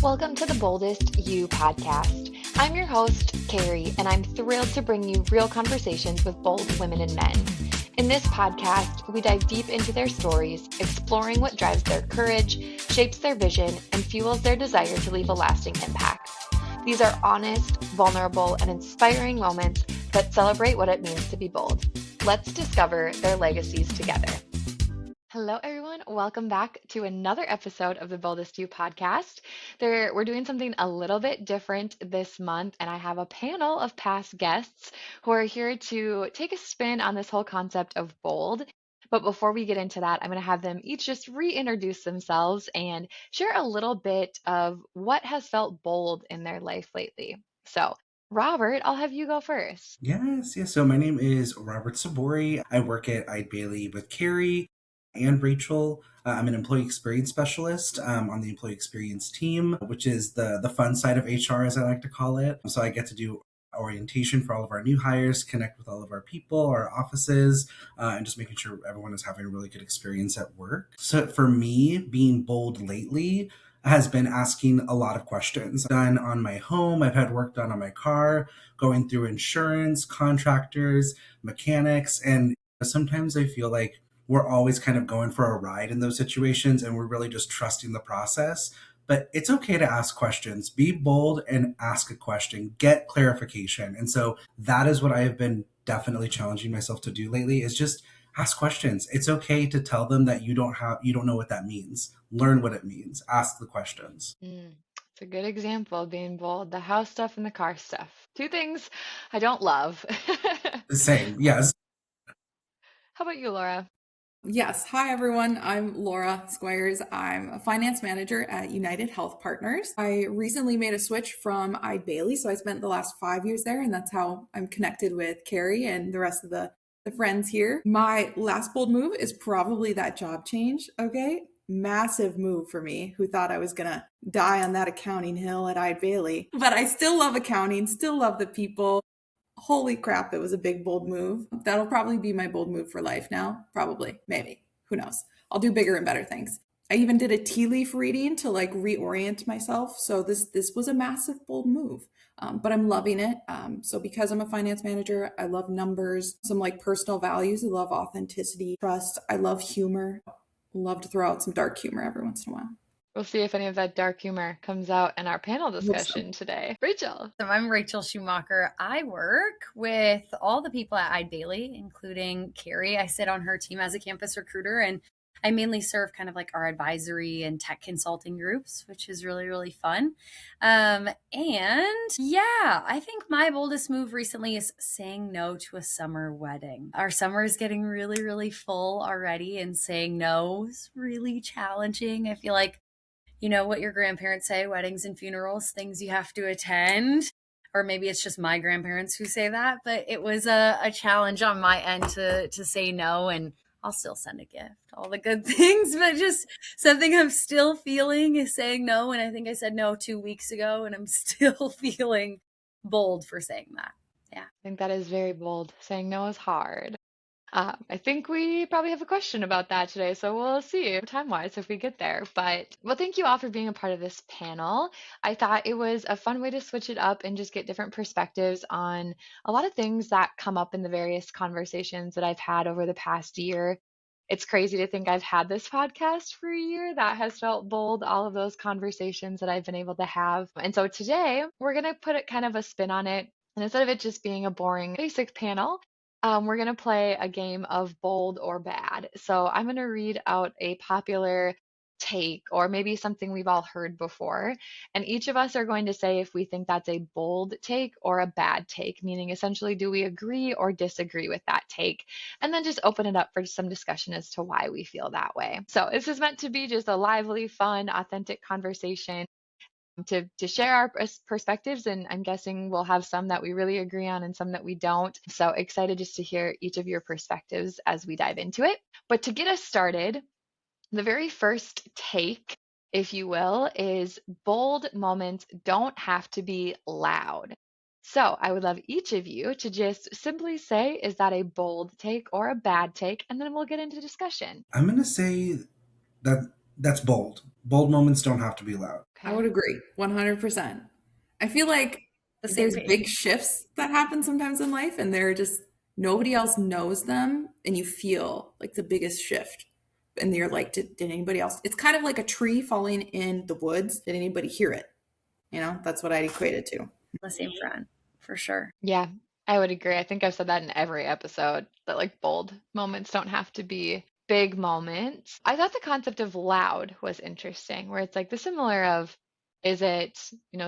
Welcome to the Boldest You podcast. I'm your host, Carrie, and I'm thrilled to bring you real conversations with bold women and men. In this podcast, we dive deep into their stories, exploring what drives their courage, shapes their vision, and fuels their desire to leave a lasting impact. These are honest, vulnerable, and inspiring moments that celebrate what it means to be bold. Let's discover their legacies together. Hello, everyone. Welcome back to another episode of the Boldest You podcast. We're doing something a little bit different this month, and I have a panel of past guests who are here to take a spin on this whole concept of bold. But before we get into that, I'm going to have them each just reintroduce themselves and share a little bit of what has felt bold in their life lately. So, Robert, I'll have you go first. Yes. So my name is Robert Sabori. I work at Eide Bailey with Carrie and Rachel. I'm an employee experience specialist on the employee experience team, which is the fun side of HR, as I like to call it. So I get to do orientation for all of our new hires, connect with all of our people, our offices, and just making sure everyone is having a really good experience at work. So for me, being bold lately has been asking a lot of questions. Done on my home, I've had work done on my car, going through insurance, contractors, mechanics, and sometimes I feel like we're always kind of going for a ride in those situations and we're really just trusting the process. But it's okay to ask questions. Be bold and ask a question, get clarification. And so that is what I have been definitely challenging myself to do lately is just ask questions. It's okay to tell them that you don't know what that means. Learn what it means. Ask the questions. It's a good example of being bold. The house stuff and the car stuff. Two things I don't love. Same. Yes. How about you, Laura? Yes. Hi, everyone. I'm Laura Squires. I'm a finance manager at United Health Partners. I recently made a switch from Eide Bailey, so I spent the last 5 years there, and that's how I'm connected with Carrie and the rest of the friends here. My last bold move is probably that job change. Okay. Massive move for me, who thought I was going to die on that accounting hill at Eide Bailey. But I still love accounting, still love the people. Holy crap, it was a big, bold move. That'll probably be my bold move for life now. Probably, maybe. Who knows? I'll do bigger and better things. I even did a tea leaf reading to like reorient myself. So this was a massive, bold move. But I'm loving it. So because I'm a finance manager, I love numbers, some like personal values. I love authenticity, trust. I love humor. Love to throw out some dark humor every once in a while. We'll see if any of that dark humor comes out in our panel Hope so. discussion today. Rachel. So I'm Rachel Schumacher. I work with all the people at Eide Bailey, including Carrie. I sit on her team as a campus recruiter, and I mainly serve kind of like our advisory and tech consulting groups, which is really, really fun. And yeah, I think my boldest move recently is saying no to a summer wedding. Our summer is getting really, really full already, and saying no is really challenging. I feel like you know what your grandparents say, weddings and funerals, things you have to attend. Or maybe it's just my grandparents who say that, but it was a challenge on my end to say no, and I'll still send a gift, all the good things, but just something I'm still feeling is saying no. And I think I said no 2 weeks ago, and I'm still feeling bold for saying that. Yeah. I think that is very bold. Saying no is hard. I think we probably have a question about that today, so we'll see time-wise if we get there. But well, thank you all for being a part of this panel. I thought it was a fun way to switch it up and just get different perspectives on a lot of things that come up in the various conversations that I've had over the past year. It's crazy to think I've had this podcast for a year that has felt bold, all of those conversations that I've been able to have. And so today we're going to put it kind of a spin on it. And instead of it just being a boring basic panel, we're going to play a game of bold or bad. So I'm going to read out a popular take or maybe something we've all heard before. And each of us are going to say if we think that's a bold take or a bad take, meaning essentially, do we agree or disagree with that take? And then just open it up for some discussion as to why we feel that way. So this is meant to be just a lively, fun, authentic conversation to share our perspectives, and I'm guessing we'll have some that we really agree on and some that we don't. So excited just to hear each of your perspectives as we dive into it. But to get us started, the very first take, if you will, is bold moments don't have to be loud. So I would love each of you to just simply say, is that a bold take or a bad take? And then we'll get into discussion. I'm going to say that that's bold. Bold moments don't have to be loud. I would Okay. agree 100%. I feel like The same there's page. big shifts that happen sometimes in life, and they're just nobody else knows them, and you feel like the biggest shift. And you're like, did anybody else? It's kind of like a tree falling in the woods. Did anybody hear it? That's what I'd equate it to. The same friend, for sure. Yeah, I would agree. I think I've said that in every episode that like bold moments don't have to be big moments. I thought the concept of loud was interesting, where it's like the similar of is it,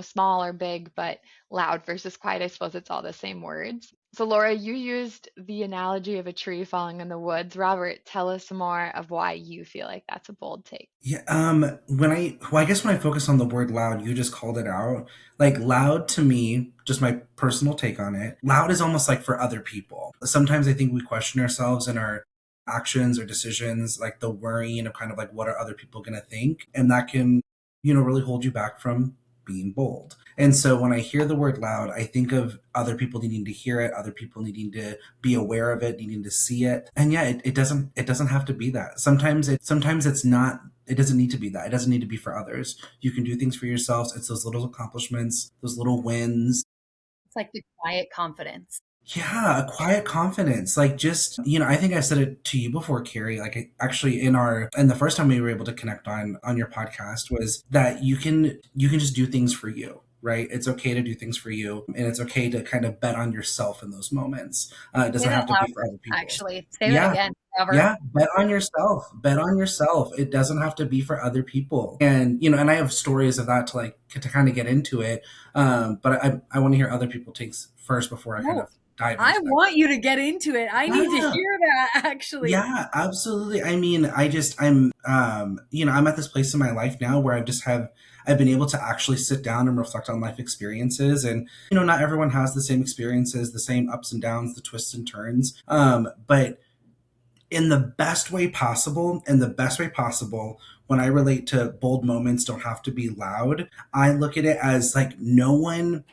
small or big, but loud versus quiet. I suppose it's all the same words. So, Laura, you used the analogy of a tree falling in the woods. Robert, tell us more of why you feel like that's a bold take. Yeah, I guess when I focus on the word loud, you just called it out. Like loud to me, just my personal take on it, loud is almost like for other people. Sometimes I think we question ourselves in our actions or decisions, like the worrying of kind of like what are other people going to think, and that can, really hold you back from being bold. And so when I hear the word loud, I think of other people needing to hear it, other people needing to be aware of it, needing to see it. And yeah, it doesn't have to be that. Sometimes it's not, it doesn't need to be that. It doesn't need to be for others. You can do things for yourselves. It's those little accomplishments, those little wins. It's like the quiet confidence. Yeah, a quiet confidence. Like just, I think I said it to you before, Carrie. Like actually and the first time we were able to connect on your podcast was that you can just do things for you. Right? It's okay to do things for you, and it's okay to kind of bet on yourself in those moments. It Say doesn't that have to be for louder, other people. actually. Say that Yeah, again, Robert. yeah, bet on yourself. Bet on yourself. It doesn't have to be for other people. And and I have stories of that to kind of get into it. But I want to hear other people takes first before I kind No, of dive I into that. want you to get into it. I need to Yeah, hear that, actually. yeah, absolutely. I mean, I'm at this place in my life now where I've been able to actually sit down and reflect on life experiences, and not everyone has the same experiences, the same ups and downs, the twists and turns. But in the best way possible, when I relate to bold moments don't have to be loud, I look at it as like no one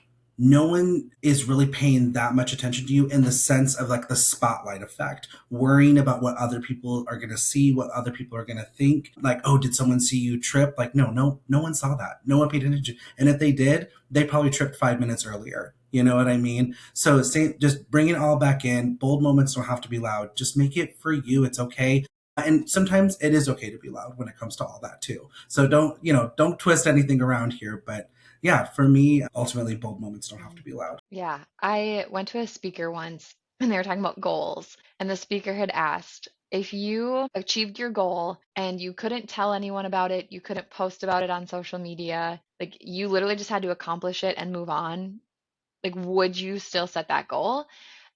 is really paying that much attention to you in the sense of like the spotlight effect, worrying about what other people are going to see, what other people are going to think, like, oh, did someone see you trip? Like, no one saw that, no one paid attention, and if they did, they probably tripped 5 minutes earlier. You know what I mean? So just bring it all back in. Bold moments don't have to be loud. Just make it for you. It's okay. And sometimes it is okay to be loud when it comes to all that too. So don't twist anything around here. But yeah, for me, ultimately, bold moments don't have to be loud. Yeah, I went to a speaker once and they were talking about goals. And the speaker had asked if you achieved your goal and you couldn't tell anyone about it, you couldn't post about it on social media, like you literally just had to accomplish it and move on, like would you still set that goal?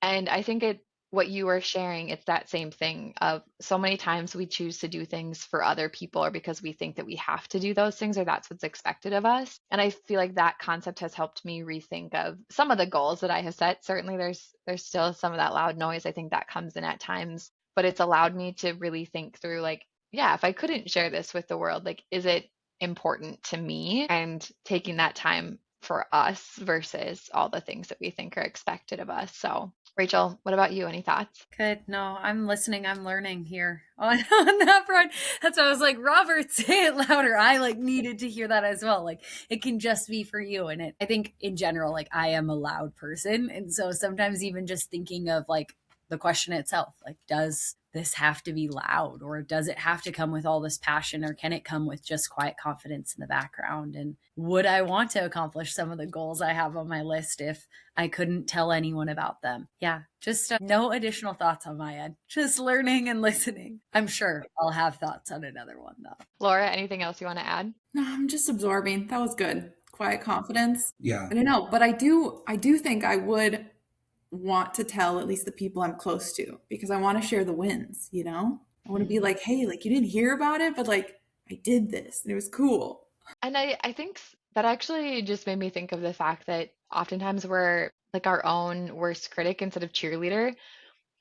And I think what you were sharing, it's that same thing of so many times we choose to do things for other people or because we think that we have to do those things or that's what's expected of us. And I feel like that concept has helped me rethink of some of the goals that I have set. Certainly there's still some of that loud noise. I think that comes in at times, but it's allowed me to really think through like, yeah, if I couldn't share this with the world, like is it important to me, and taking that time for us versus all the things that we think are expected of us. So, Rachel, what about you? Any thoughts? Good. No, I'm listening. I'm learning here on that front. That's why I was like, Robert, say it louder. I like needed to hear that as well. Like it can just be for you. And I think in general, like I am a loud person. And so sometimes even just thinking of like the question itself, like, does this have to be loud or does it have to come with all this passion or can it come with just quiet confidence in the background? And would I want to accomplish some of the goals I have on my list if I couldn't tell anyone about them? Yeah, just no additional thoughts on my end. Just learning and listening. I'm sure I'll have thoughts on another one though. Laura, anything else you want to add? No, I'm just absorbing. That was good. Quiet confidence. Yeah. I don't know, but I do think I would want to tell at least the people I'm close to because I want to share the wins. I want to be Mhm. like, hey, like you didn't hear about it, but like I did this and it was cool. And I think that actually just made me think of the fact that oftentimes we're like our own worst critic instead of cheerleader.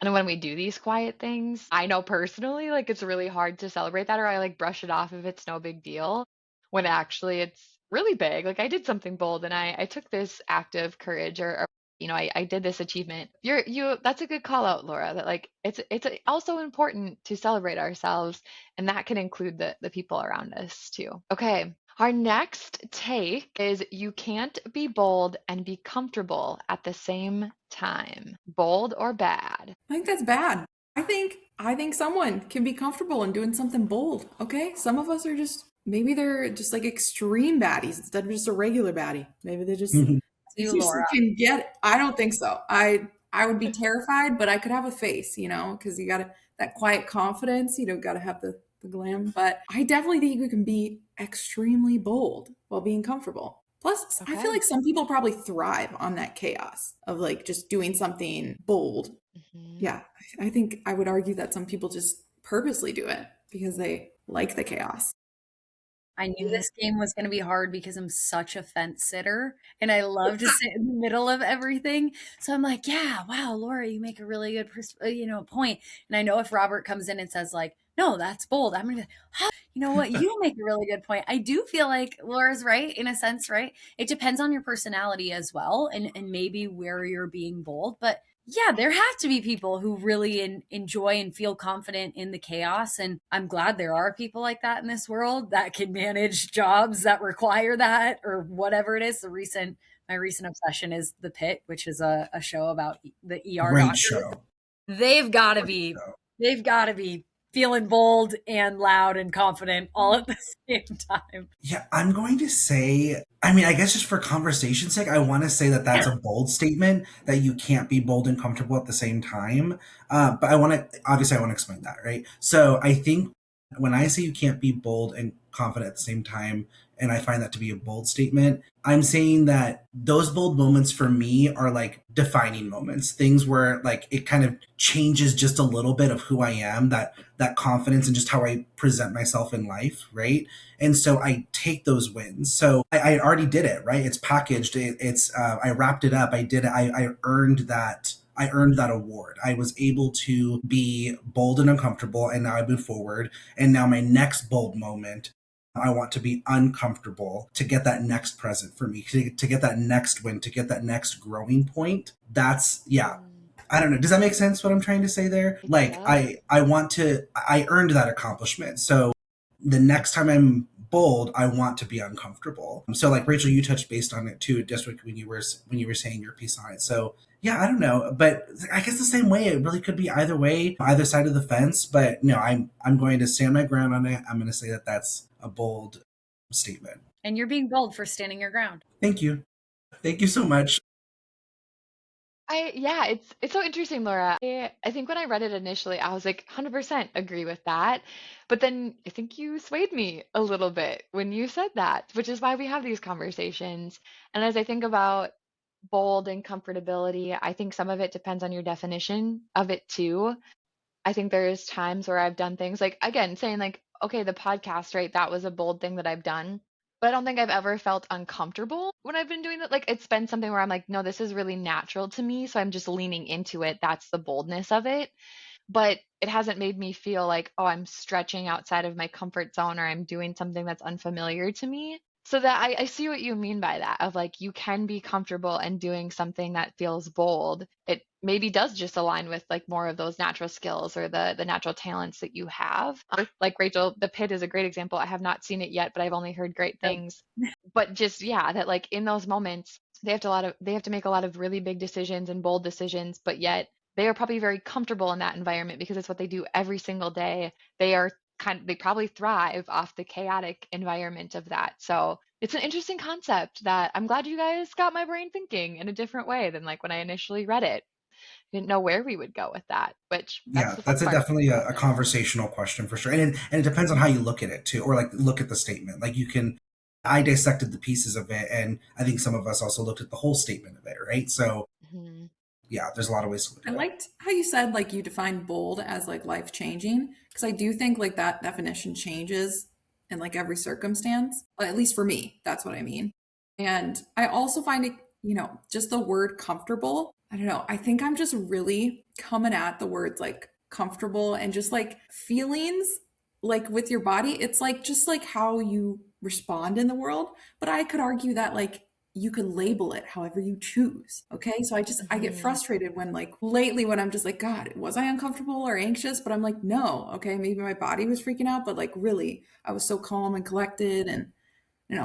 And when we do these quiet things, I know personally, like it's really hard to celebrate that, or I like brush it off if it's no big deal, when actually it's really big. Like I did something bold and I took this act of courage or I did this achievement. That's a good call out, Laura, that like it's also important to celebrate ourselves, and that can include the people around us too. Okay. Our next take is you can't be bold and be comfortable at the same time. Bold or bad? I think that's bad. I think someone can be comfortable in doing something bold. Okay, some of us are just maybe they're just like extreme baddies instead of just a regular baddie. Maybe they You, just Laura. can get. I don't think so. I would be terrified, but I could have a face, you know, because you got to that quiet confidence. You know, got to have the glam. But I definitely think you can be extremely bold while being comfortable. Plus, I feel Okay. like some people probably thrive on that chaos of like just doing something bold. Hmm. Yeah, I think I would argue that some people just purposely do it because they like the chaos. I knew this game was going to be hard because I'm such a fence sitter and I love to sit in the middle of everything. So I'm like, yeah, wow, Laura, you make a really good, point. And I know if Robert comes in and says like, no, that's bold, I'm gonna be like, you know what? You make a really good point. I do feel like Laura's right in a sense, right? It depends on your personality as well, and maybe where you're being bold, but yeah, there have to be people who really enjoy and feel confident in the chaos. And I'm glad there are people like that in this world that can manage jobs that require that or whatever it is. My recent obsession is The Pit, which is a show about the ER Great doctors. show. They've got to Great be, show. they've got to be feeling bold and loud and confident all at the same time. Yeah, I'm going to say, I mean, I guess just for conversation's sake, I want to say that that's a bold statement that you can't be bold and comfortable at the same time. But obviously, I want to explain that, right? So I think when I say you can't be bold and confident at the same time, and I find that to be a bold statement, I'm saying that those bold moments for me are like defining moments, things where like it kind of changes just a little bit of who I am, that confidence and just how I present myself in life, right? And so I take those wins. So I already did it, right? It's packaged. I wrapped it up. I did it. I earned that. I earned that award. I was able to be bold and uncomfortable, and now I move forward. And now my next bold moment, I want to be uncomfortable to get that next present for me, to get that next win, to get that next growing point. That's, yeah, Mm, I don't know. Does that make sense what I'm trying to say there? it Like does. I earned that accomplishment. So the next time I'm bold, I want to be uncomfortable. So like Rachel, you touched based on it too, just when you were saying your piece on it. So yeah, I don't know, but I guess the same way it really could be either way, either side of the fence. But no, I'm going to stand my ground on it. I'm going to say that that's a bold statement. And you're being bold for standing your ground. Thank you. Thank you so much. Yeah, it's so interesting, Laura. I think when I read it initially, I was like 100% agree with that. But then I think you swayed me a little bit when you said that, which is why we have these conversations. And as I think about bold and comfortability, I think some of it depends on your definition of it too. I think there's times where I've done things like, again, saying like, okay, the podcast, right? That was a bold thing that I've done. But I don't think I've ever felt uncomfortable when I've been doing that. Like, it's been something where I'm like, no, this is really natural to me. So I'm just leaning into it. That's the boldness of it. But it hasn't made me feel like, oh, I'm stretching outside of my comfort zone or I'm doing something that's unfamiliar to me. So that I see what you mean by that, of like you can be comfortable and doing something that feels bold. It maybe does just align with like more of those natural skills or the natural talents that you have. Like Rachel, the pit is a great example. I have not seen it yet, but I've only heard great things. But just yeah, that like in those moments they have to make a lot of really big decisions and bold decisions, but yet they are probably very comfortable in that environment because it's what they do every single day. They probably thrive off the chaotic environment of that. So it's an interesting concept that I'm glad you guys got my brain thinking in a different way than like when I initially read it. Didn't know where we would go with that, which that's Yeah, the fun that's part. definitely a conversational question for sure, and it depends on how you look at it too, or like look at the statement. Like you can, I dissected the pieces of it, and I think some of us also looked at the whole statement of it, right? So Mhm. yeah, there's a lot of ways to look I at it. liked how you said like you define bold as like life changing because I do think like that definition changes in like every circumstance. At least for me, that's what I mean. And I also find it, you know, just the word comfortable. I don't know. I think I'm just really coming at the words like comfortable and just like feelings like with your body. It's like just like how you respond in the world. But I could argue that like you can label it however you choose. Okay. So I get Mhm. frustrated when like lately when I'm just like, God, was I uncomfortable or anxious? But I'm like, no, okay, maybe my body was freaking out, but like really, I was so calm and collected. And,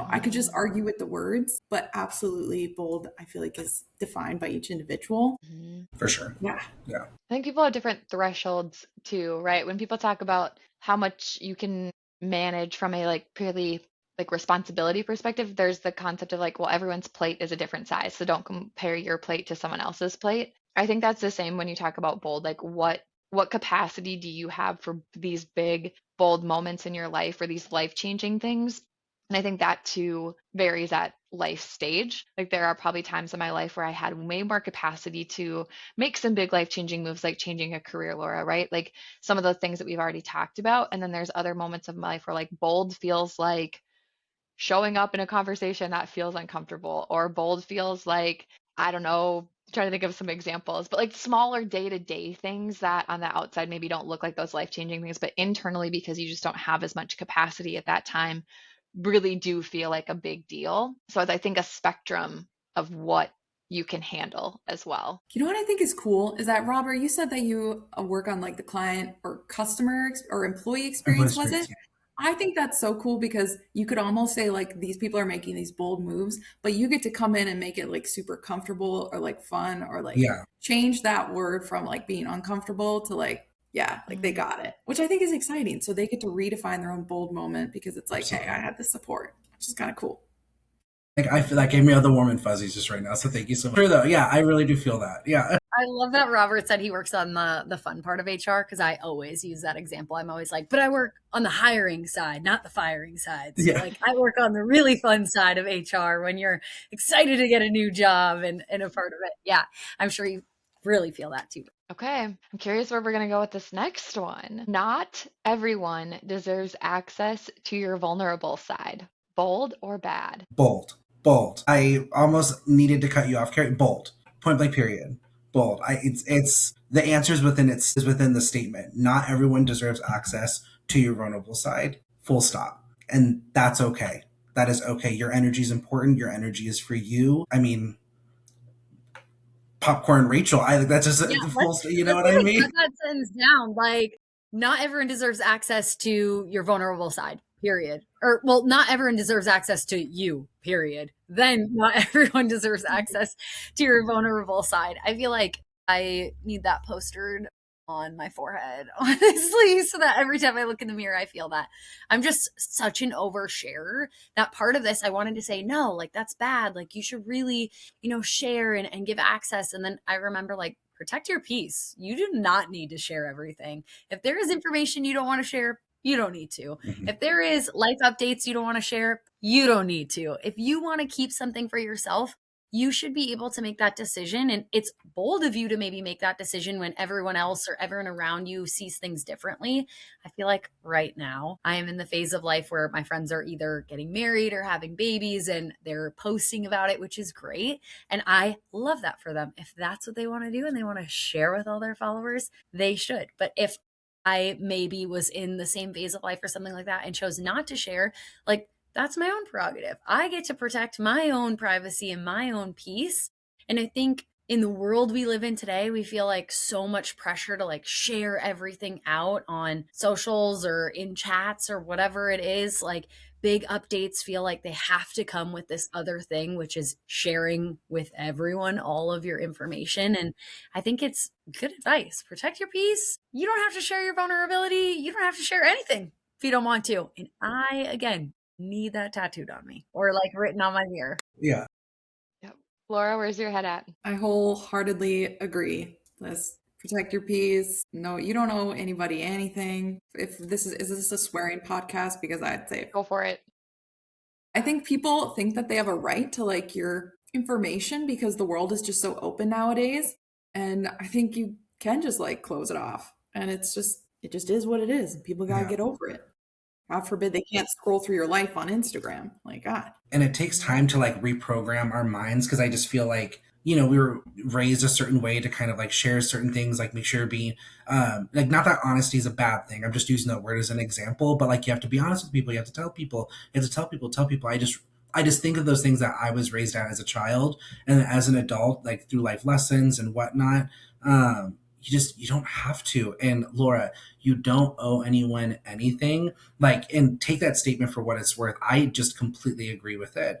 I could just Mhm. argue with the words, but absolutely bold, I feel like is defined by each individual. Mhm. For sure. Yeah. Yeah. I think people have different thresholds too, right? When people talk about how much you can manage from a like purely like responsibility perspective, there's the concept of like, well, everyone's plate is a different size, so don't compare your plate to someone else's plate. I think that's the same when you talk about bold, like what capacity do you have for these big bold moments in your life or these life-changing things? And I think that too varies at life stage. Like there are probably times in my life where I had way more capacity to make some big life changing moves like changing a career, Laura, right? Like some of the things that we've already talked about. And then there's other moments of my life where like bold feels like showing up in a conversation that feels uncomfortable, or bold feels like, I don't know, trying to think of some examples, but like smaller day to day things that on the outside maybe don't look like those life changing things, but internally, because you just don't have as much capacity at that time, really do feel like a big deal. So I think a spectrum of what you can handle as well. You know what I think is cool is that Robert, you said that you work on like the client or or employee Employee experience, was experience. it? I think that's so cool because you could almost say like these people are making these bold moves, but you get to come in and make it like super comfortable or like fun or like Yeah. change that word from like being uncomfortable to like, yeah, like they Mm. got it, which I think is exciting. So they get to redefine their own bold moment because it's like, hey, I Absolutely. had the support, which is kind of cool. Like I feel that gave me all the warm and fuzzies just right now. So thank you so much. Sure though. Yeah, I really do feel that. Yeah. I love that Robert said he works on the fun part of HR because I always use that example. I'm always like, but I work on the hiring side, not the firing side. So Yeah. like I work on the really fun side of HR when you're excited to get a new job and a part of it. Yeah, I'm sure you really feel that too. Okay, I'm curious where we're going to go with this next one. Not everyone deserves access to your vulnerable side. Bold or bad? Bold. Bold. I almost needed to cut you off, Carrie. Bold. Point blank period. Bold. It's the answer is within the statement. Not everyone deserves access to your vulnerable side. Full stop. And that's okay. That is okay. Your energy is important. Your energy is for you. I mean, popcorn Rachel. I think that's just Yeah, a full. You know let's what I even mean? cut that sentence down. Like, not everyone deserves access to your vulnerable side. Period. Or well, not everyone deserves access to you. Period. Then not everyone deserves access to your vulnerable side. I feel like I need that postered on my forehead, honestly, so that every time I look in the mirror, I feel that I'm just such an oversharer. That part of this, I wanted to say, no, like that's bad. Like you should really share and give access. And then I remember like, protect your peace. You do not need to share everything. If there is information you don't want to share, you don't need to. Mhm. If there is life updates you don't want to share, you don't need to. If you want to keep something for yourself, you should be able to make that decision. And it's bold of you to maybe make that decision when everyone else or everyone around you sees things differently. I feel like right now I am in the phase of life where my friends are either getting married or having babies and they're posting about it, which is great. And I love that for them. If that's what they want to do and they want to share with all their followers, they should. But if I maybe was in the same phase of life or something like that and chose not to share, like that's my own prerogative. I get to protect my own privacy and my own peace. And I think in the world we live in today, we feel like so much pressure to like share everything out on socials or in chats or whatever it is. Like big updates feel like they have to come with this other thing, which is sharing with everyone all of your information. And I think it's good advice. Protect your peace. You don't have to share your vulnerability. You don't have to share anything if you don't want to. And I, again, need that tattooed on me or like written on my mirror. Yeah. Yep. Laura, where's your head at? I wholeheartedly agree. Let's protect your peace. No, you don't owe anybody anything. If is this a swearing podcast? Because I'd say Go for it. I think people think that they have a right to like your information because the world is just so open nowadays. And I think you can just like close it off. And it just is what it is. And people gotta Yeah. get over it. God forbid they can't scroll through your life on Instagram. Like God. And it takes time to like reprogram our minds because I just feel like we were raised a certain way to kind of like share certain things, like make sure being like, not that honesty is a bad thing, I'm just using that word as an example, but like you have to be honest with people, you have to tell people, tell people. I just think of those things that I was raised at as a child, and as an adult, like through life lessons and whatnot. You don't have to. And Laura, you don't owe anyone anything. Like, and take that statement for what it's worth. I just completely agree with it.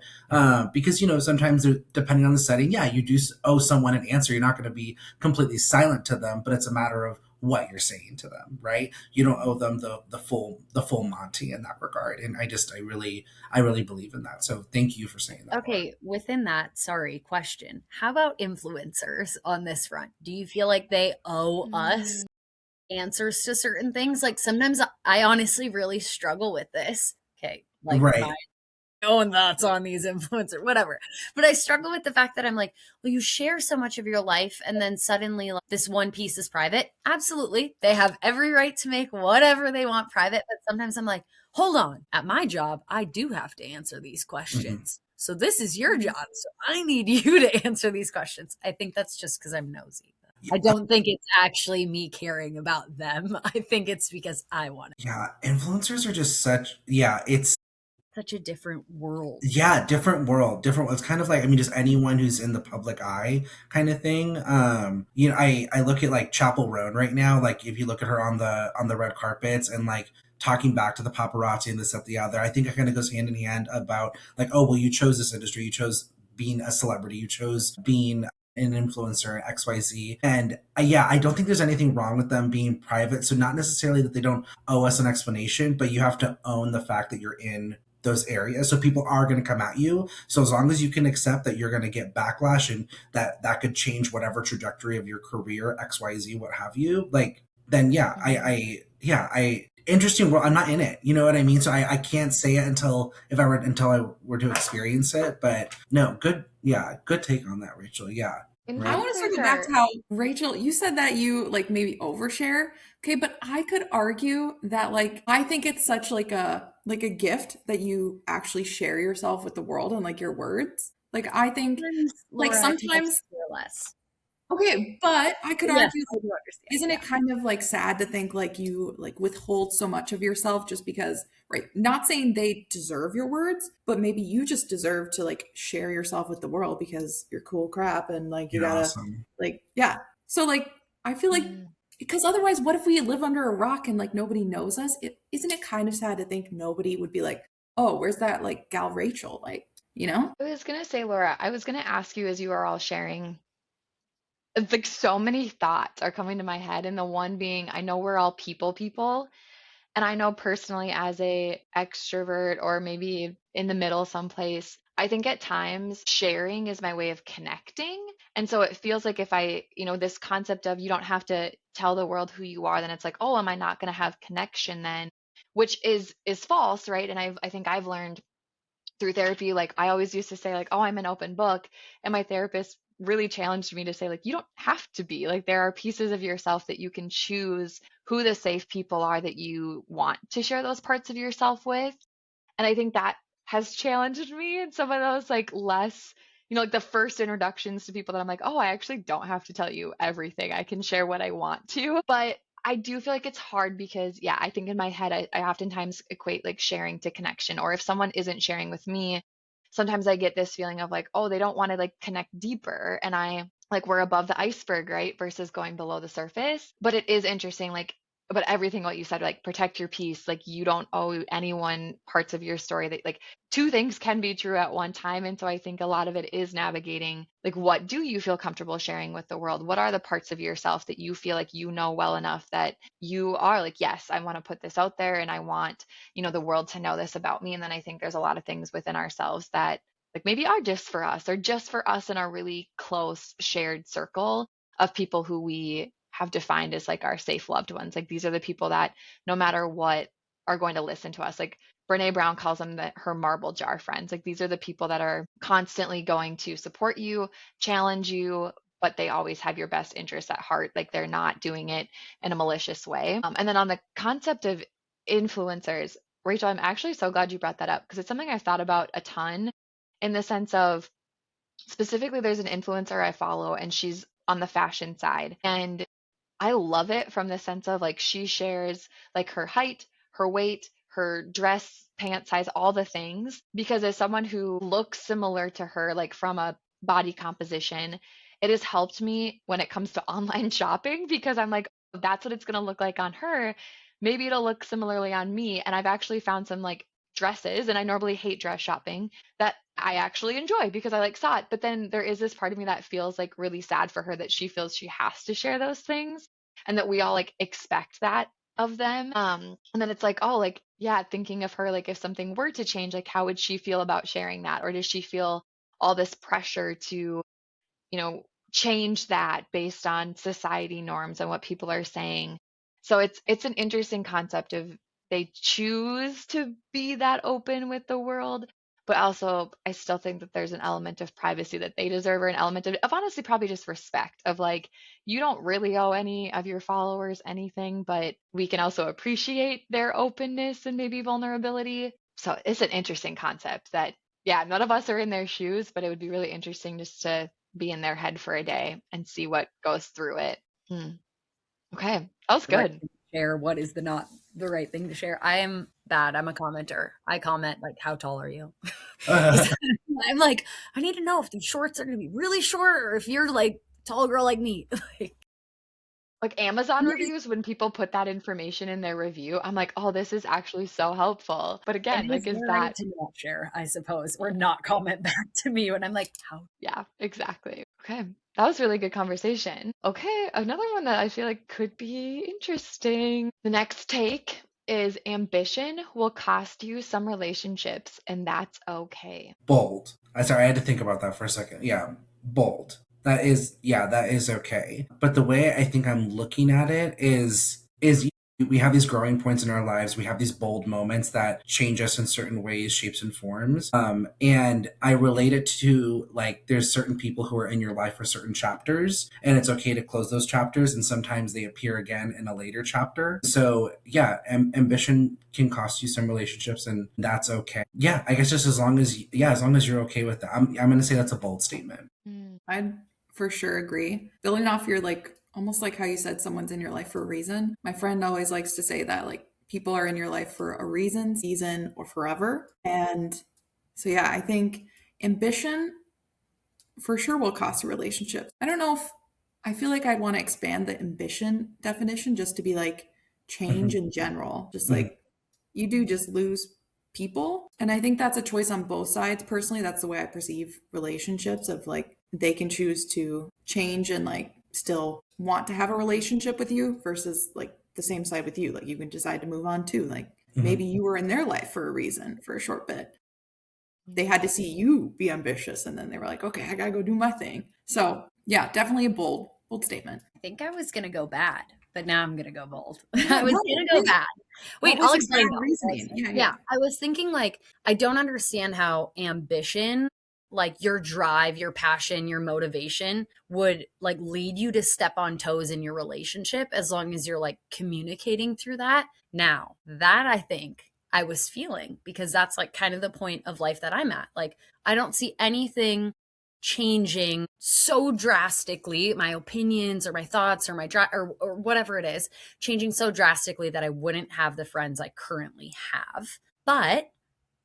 Because sometimes depending on the setting, yeah, you do owe someone an answer. You're not going to be completely silent to them, but it's a matter of what you're saying to them, right? You don't owe them the full Monty in that regard. And I really believe in that. So thank you for saying that, Laura. Okay, within that, sorry, question. How about influencers on this front? Do you feel like they owe us Mm. answers to certain things? Like sometimes I honestly really struggle with this. Okay, like my Right. own thoughts on these influencers, whatever. But I struggle with the fact that I'm like, well, you share so much of your life, and then suddenly like, this one piece is private. Absolutely. They have every right to make whatever they want private. But sometimes I'm like, hold on. At my job, I do have to answer these Mhm. questions. So this is your job. So I need you to answer these questions. I think that's just because I'm nosy. I don't think it's actually me caring about them. I think it's because I want it. Yeah, influencers are just it's Such a different world. yeah, different world, different. It's kind of like, I mean, just anyone who's in the public eye kind of thing. I look at like Chapel Roan right now. Like, if you look at her on the red carpets and like talking back to the paparazzi and this at the other, I think it kind of goes hand in hand about like, oh well, you chose this industry, you chose being a celebrity, you chose being an influencer, XYZ. And yeah, I don't think there's anything wrong with them being private. So not necessarily that they don't owe us an explanation, but you have to own the fact that you're in those areas. So people are going to come at you. So as long as you can accept that you're going to get backlash and that could change whatever trajectory of your career, XYZ, what have you, like, then yeah, Mhm. interesting world. I'm not in it. You know what I mean? So I can't say it until I were to experience it. But no, good. Yeah. Good take on that, Rachel. Yeah. I Right. want to circle back Influencer. to how Rachel, you said that you like maybe overshare. Okay, but I could argue that like I think it's such like a gift that you actually share yourself with the world and like your words. Like I think Sometimes, like Laura, I think I sometimes care less. okay, but I could But yes, argue I do understand. isn't Yeah. it kind of like sad to think like you like withhold so much of yourself just because, right? Not saying they deserve your words, but maybe you just deserve to like share yourself with the world because you're cool crap and like you You're gotta awesome. like yeah. So like I feel like Mm. because otherwise what if we live under a rock and like nobody knows us? Isn't it kind of sad to think nobody would be like, "Oh, where's that like gal Rachel?" Like, you know? I was gonna say, Laura, I was gonna ask you as you are all sharing. It's like so many thoughts are coming to my head, and the one being, I know we're all people, and I know personally as a extrovert or maybe in the middle someplace, I think at times sharing is my way of connecting. And so it feels like if this concept of you don't have to tell the world who you are, then it's like, oh, am I not going to have connection then? Which is false, right? And I think I've learned through therapy, like I always used to say like, oh, I'm an open book. And my therapist really challenged me to say like, you don't have to be. Like there are pieces of yourself that you can choose who the safe people are that you want to share those parts of yourself with. And I think that has challenged me in some of those like less, like the first introductions to people that I'm like, oh, I actually don't have to tell you everything. I can share what I want to. But I do feel like it's hard because, yeah, I think in my head, I oftentimes equate like sharing to connection. Or if someone isn't sharing with me, sometimes I get this feeling of like, oh, they don't want to like connect deeper. And I like we're above the iceberg, right? Versus going below the surface. But it is interesting, like, but everything what you said, like protect your peace, like you don't owe anyone parts of your story that like two things can be true at one time. And so I think a lot of it is navigating like what do you feel comfortable sharing with the world? What are the parts of yourself that you feel like you know well enough that you are like, yes, I want to put this out there and I want, the world to know this about me. And then I think there's a lot of things within ourselves that like maybe are just for us or just for us in our really close shared circle of people who we have defined as like our safe loved ones. Like these are the people that no matter what are going to listen to us. Like Brene Brown calls them her marble jar friends. Like these are the people that are constantly going to support you, challenge you, but they always have your best interests at heart. Like they're not doing it in a malicious way. And then on the concept of influencers, Rachel, I'm actually so glad you brought that up because it's something I've thought about a ton in the sense of specifically there's an influencer I follow and she's on the fashion side. And I love it from the sense of like she shares like her height, her weight, her dress, pant size, all the things. Because as someone who looks similar to her, like from a body composition, it has helped me when it comes to online shopping because I'm like, "Oh, that's what it's going to look like on her. Maybe it'll look similarly on me." And I've actually found some like dresses, and I normally hate dress shopping, that I actually enjoy because I like saw it. But then there is this part of me that feels like really sad for her that she feels she has to share those things and that we all like expect that of them. And then it's like, oh, like, yeah, thinking of her, like if something were to change, like how would she feel about sharing that? Or does she feel all this pressure to, you know, change that based on society norms and what people are saying? So it's an interesting concept of they choose to be that open with the world, but also I still think that there's an element of privacy that they deserve, or an element of honestly probably just respect of like, you don't really owe any of your followers anything, but we can also appreciate their openness and maybe vulnerability. So it's an interesting concept that, yeah, none of us are in their shoes, but it would be really interesting just to be in their head for a day and see what goes through it. Hmm. Okay, that was The right good. thing to share, what is the not the right thing to share. I am bad. I'm a commenter. I comment like, how tall are you? Because I'm like, I need to know if these shorts are going to be really short or if you're like tall girl like me. Like, Like Amazon reviews, when people put that information in their review, I'm like, oh, this is actually so helpful. But and again, it is like, is their right that, to not share, I suppose, or not comment back to me when I'm like, how? yeah, exactly. Okay, that was really good conversation. Okay, another one that I feel like could be interesting. The next take is ambition will cost you some relationships, and that's okay. Bold. I sorry, I had to think about that for a second. Yeah, bold. That is, yeah, that is okay. But the way I think I'm looking at it is we have these growing points in our lives. We have these bold moments that change us in certain ways, shapes, and forms. And I relate it to like there's certain people who are in your life for certain chapters, and it's okay to close those chapters. And sometimes they appear again in a later chapter. So yeah, ambition can cost you some relationships, and that's okay. Yeah, I guess just as long as as long as you're okay with that. I'm gonna say that's a bold statement. Mm. I'd for sure agree. Building off your like almost like how you said someone's in your life for a reason. My friend always likes to say that like people are in your life for a reason, season, or forever. And so yeah, I think ambition for sure will cost a relationship. I don't know if I feel like I'd want to expand the ambition definition just to be like change Mhm. in general. Just Mhm. like you do just lose people. And I think that's a choice on both sides. Personally, that's the way I perceive relationships of like they can choose to change and like still want to have a relationship with you versus like the same side with you. Like you can decide to move on too. Like maybe Mhm. you were in their life for a reason for a short bit. They had to see you be ambitious and then they were like, okay, I gotta go do my thing. So yeah, definitely a bold statement. I think I was going to go bad, but now I'm going to go bold. Yeah, I was no, going to go wait. bad. What Wait, was I'll your explain bad though. reasoning? Yeah, Yeah, yeah. I was thinking like I don't understand how ambition, like your drive, your passion, your motivation would like lead you to step on toes in your relationship as long as you're like communicating through that. Now, that I think I was feeling because that's like kind of the point of life that I'm at. Like I don't see anything changing so drastically, my opinions or my thoughts or my drive or whatever it is, changing so drastically that I wouldn't have the friends I currently have. But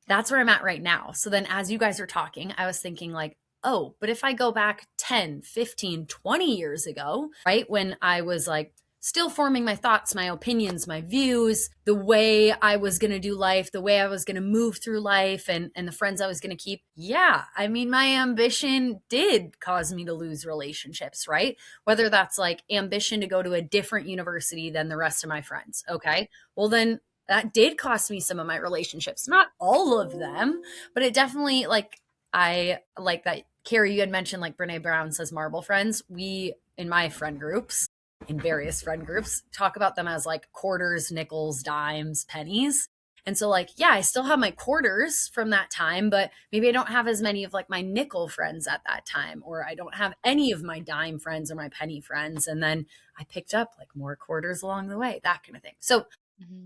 that's where I'm at right now. So then as you guys are talking, I was thinking like, oh, but if I go back 10, 15, 20 years ago, right, when I was like still forming my thoughts, my opinions, my views, the way I was going to do life, the way I was going to move through life and the friends I was going to keep. Yeah, I mean my ambition did cause me to lose relationships, right? Whether that's like ambition to go to a different university than the rest of my friends. Okay. Well then that did cost me some of my relationships. Not all of them, but it definitely like I like that Carrie, you had mentioned like Brene Brown says marble friends. We in my friend groups, in various friend groups, talk about them as like quarters, nickels, dimes, pennies. And so like, yeah, I still have my quarters from that time, but maybe I don't have as many of like my nickel friends at that time, or I don't have any of my dime friends or my penny friends. And then I picked up like more quarters along the way, that kind of thing. So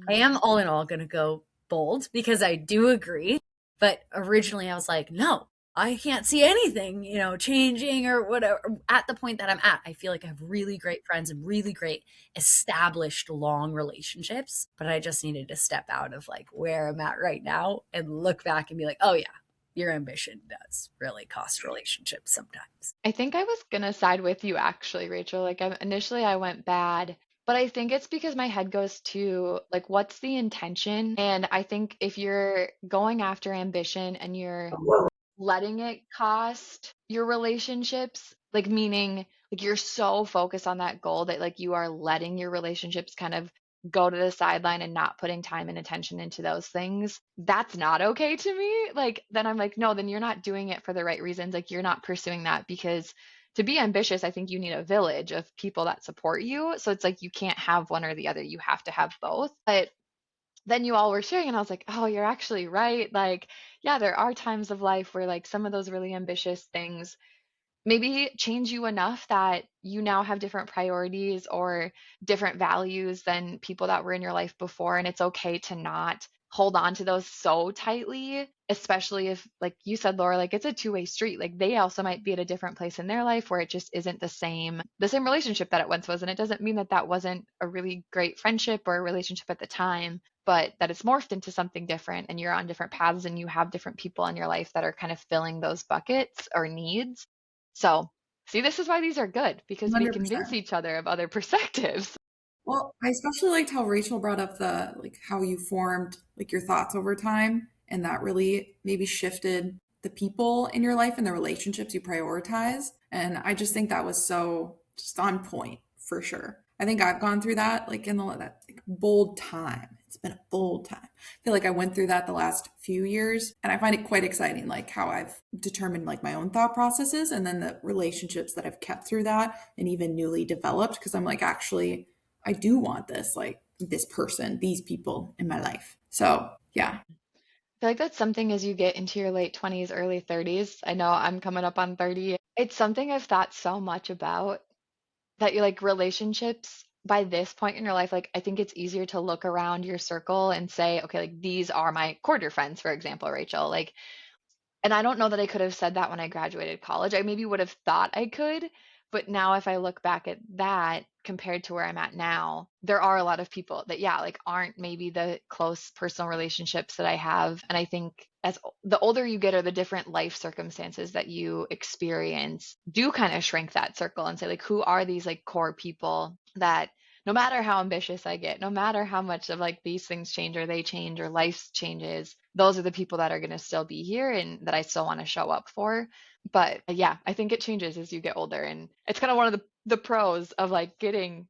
I Mhm. am all in all going to go bold because I do agree. But originally I was like, no, I can't see anything, changing or whatever. At the point that I'm at, I feel like I have really great friends and really great established long relationships, but I just needed to step out of like where I'm at right now and look back and be like, oh yeah, your ambition does really cost relationships sometimes. I think I was gonna side with you actually, Rachel. Like initially I went bad, but I think it's because my head goes to like what's the intention? And I think if you're going after ambition and you're letting it cost your relationships, like meaning like you're so focused on that goal that like you are letting your relationships kind of go to the sideline and not putting time and attention into those things, that's not okay to me. Like then I'm like, no, then you're not doing it for the right reasons. Like you're not pursuing that because to be ambitious, I think you need a village of people that support you. So it's like you can't have one or the other. You have to have both. But then you all were sharing and I was like, "Oh, you're actually right." Like, yeah, there are times of life where like some of those really ambitious things maybe change you enough that you now have different priorities or different values than people that were in your life before. And it's okay to not hold on to those so tightly, especially if, like you said, Laura, like it's a two-way street. Like they also might be at a different place in their life where it just isn't the same relationship that it once was. And it doesn't mean that that wasn't a really great friendship or a relationship at the time, but that it's morphed into something different and you're on different paths and you have different people in your life that are kind of filling those buckets or needs. So, see, this is why these are good because we convince 100%. each other of other perspectives. Well, I especially liked how Rachel brought up the like how you formed like your thoughts over time and that really maybe shifted the people in your life and the relationships you prioritize. And I just think that was so just on point for sure. I think I've gone through that like in that like bold time. It's been a bold time. I feel like I went through that the last few years and I find it quite exciting like how I've determined like my own thought processes and then the relationships that I've kept through that and even newly developed because I'm like actually I do want this, like this person, these people in my life. So, yeah, I feel like that's something as you get into your late 20s, early 30s. I know I'm coming up on 30. It's something I've thought so much about that you're like relationships by this point in your life. Like, I think it's easier to look around your circle and say, okay, like these are my quarter friends, for example, Rachel. Like, and I don't know that I could have said that when I graduated college. I maybe would have thought I could, but now if I look back at that compared to where I'm at now, there are a lot of people that, yeah, like aren't maybe the close personal relationships that I have. And I think the older you get or the different life circumstances that you experience do kind of shrink that circle and say, like, who are these like core people that no matter how ambitious I get, no matter how much of like these things change or they change or life changes, those are the people that are going to still be here and that I still want to show up for. But yeah, I think it changes as you get older. And it's kind of one of the pros of like getting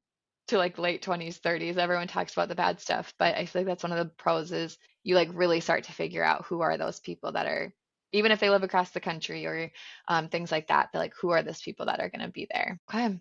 to like late 20s, 30s. Everyone talks about the bad stuff, but I feel like that's one of the pros is you like really start to figure out who are those people that are, even if they live across the country or things like that, they're like, who are those people that are going to be there? Okay.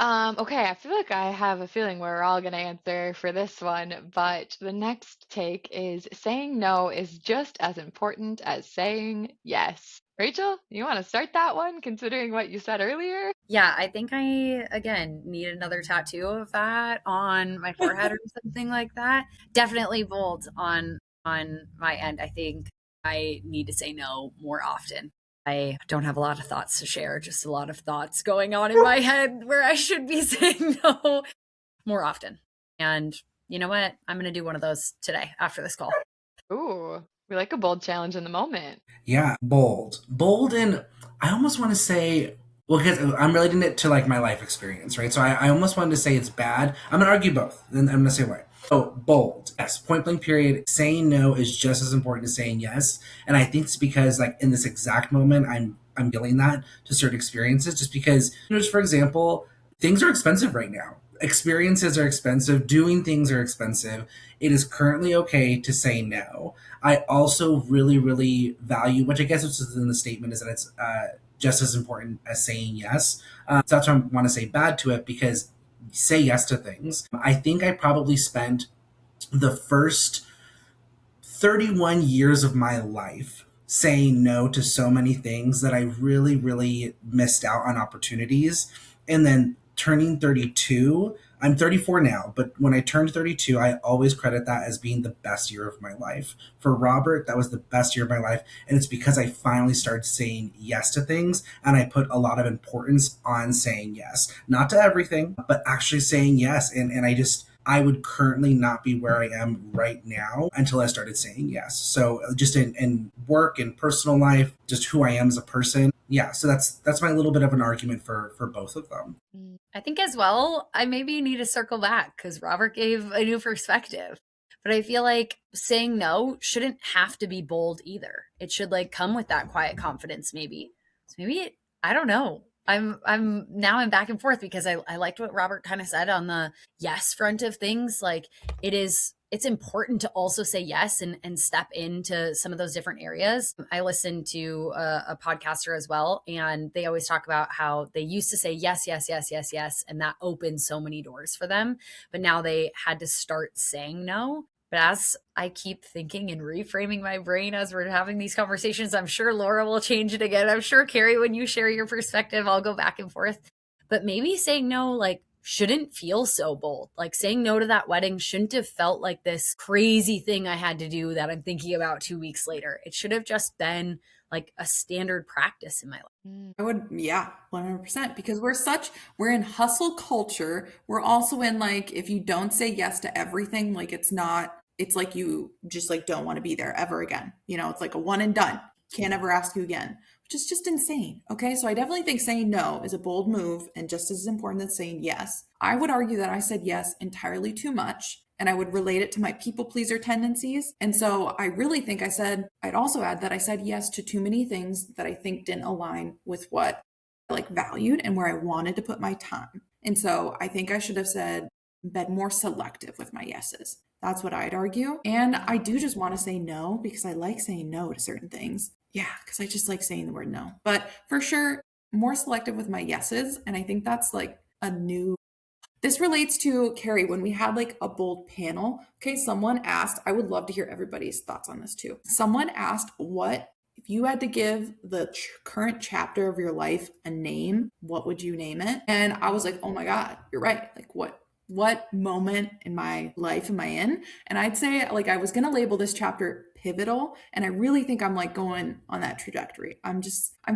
Okay, I feel like I have a feeling we're all going to answer for this one, but the next take is saying no is just as important as saying yes. Rachel, you want to start that one considering what you said earlier? Yeah, I think I again need another tattoo of that on my forehead or something like that. Definitely bold on my end. I think I need to say no more often. I don't have a lot of thoughts to share, just a lot of thoughts going on in my head where I should be saying no more often. And you know what? I'm going to do one of those today after this call. Ooh, we like a bold challenge in the moment. Yeah, bold. Bold, and I almost want to say, well, because I'm relating it to like my life experience, right? So I almost wanted to say it's bad. I'm going to argue both, and I'm going to say why. So, bold. Yes, point blank period. Saying no is just as important as saying yes. And I think it's because, like, in this exact moment, I'm feeling that to certain experiences, just because, just for example, things are expensive right now. Experiences are expensive. Doing things are expensive. It is currently okay to say no. I also really, really value, which I guess is in the statement, is that it's just as important as saying yes. So that's why I want to say bad to it because say yes to things. I think I probably spent the first 31 years of my life saying no to so many things that I really, really missed out on opportunities. And then turning 32, I'm 34 now, but when I turned 32, I always credit that as being the best year of my life. For Robert, that was the best year of my life. And it's because I finally started saying yes to things, and I put a lot of importance on saying yes. Not to everything, but actually saying yes. And I would currently not be where I am right now until I started saying yes. So just in work and personal life, just who I am as a person. Yeah. So that's my little bit of an argument for both of them. Mm. I think as well, I maybe need to circle back because Robert gave a new perspective. But I feel like saying no shouldn't have to be bold either. It should like come with that quiet confidence, maybe. So I don't know. I'm back and forth because I liked what Robert kind of said on the yes front of things. Like it's important to also say yes and step into some of those different areas. I listen to a podcaster as well, and they always talk about how they used to say yes, yes, yes, yes, yes, and that opened so many doors for them. But now they had to start saying no. But as I keep thinking and reframing my brain as we're having these conversations, I'm sure Laura will change it again. I'm sure, Carrie, when you share your perspective, I'll go back and forth. But maybe saying no, like, shouldn't feel so bold. Like saying no to that wedding shouldn't have felt like this crazy thing I had to do that I'm thinking about 2 weeks later. It should have just been like a standard practice in my life. Mm. I would, yeah, 100%. Because we're in hustle culture. We're also in like, if you don't say yes to everything, like it's like you just like don't want to be there ever again. It's like a one and done. Can't ever ask you again, which is just insane. Okay. So I definitely think saying no is a bold move and just as important as saying yes. I would argue that I said yes entirely too much. And I would relate it to my people pleaser tendencies. And so I really think I'd also add that I said yes to too many things that I think didn't align with what I like valued and where I wanted to put my time. And so I think I should have been more selective with my yeses. That's what I'd argue. And I do just want to say no because I like saying no to certain things. Yeah, because I just like saying the word no. But for sure, more selective with my yeses. And I think that's like this relates to Carrie when we had like a bold panel. Okay, someone asked, I would love to hear everybody's thoughts on this too. Someone asked, what if you had to give the current chapter of your life a name, what would you name it? And I was like, oh my God, you're right. Like what moment in my life am I in? And I'd say like I was gonna label this chapter pivotal, and I really think I'm like going on that trajectory. I'm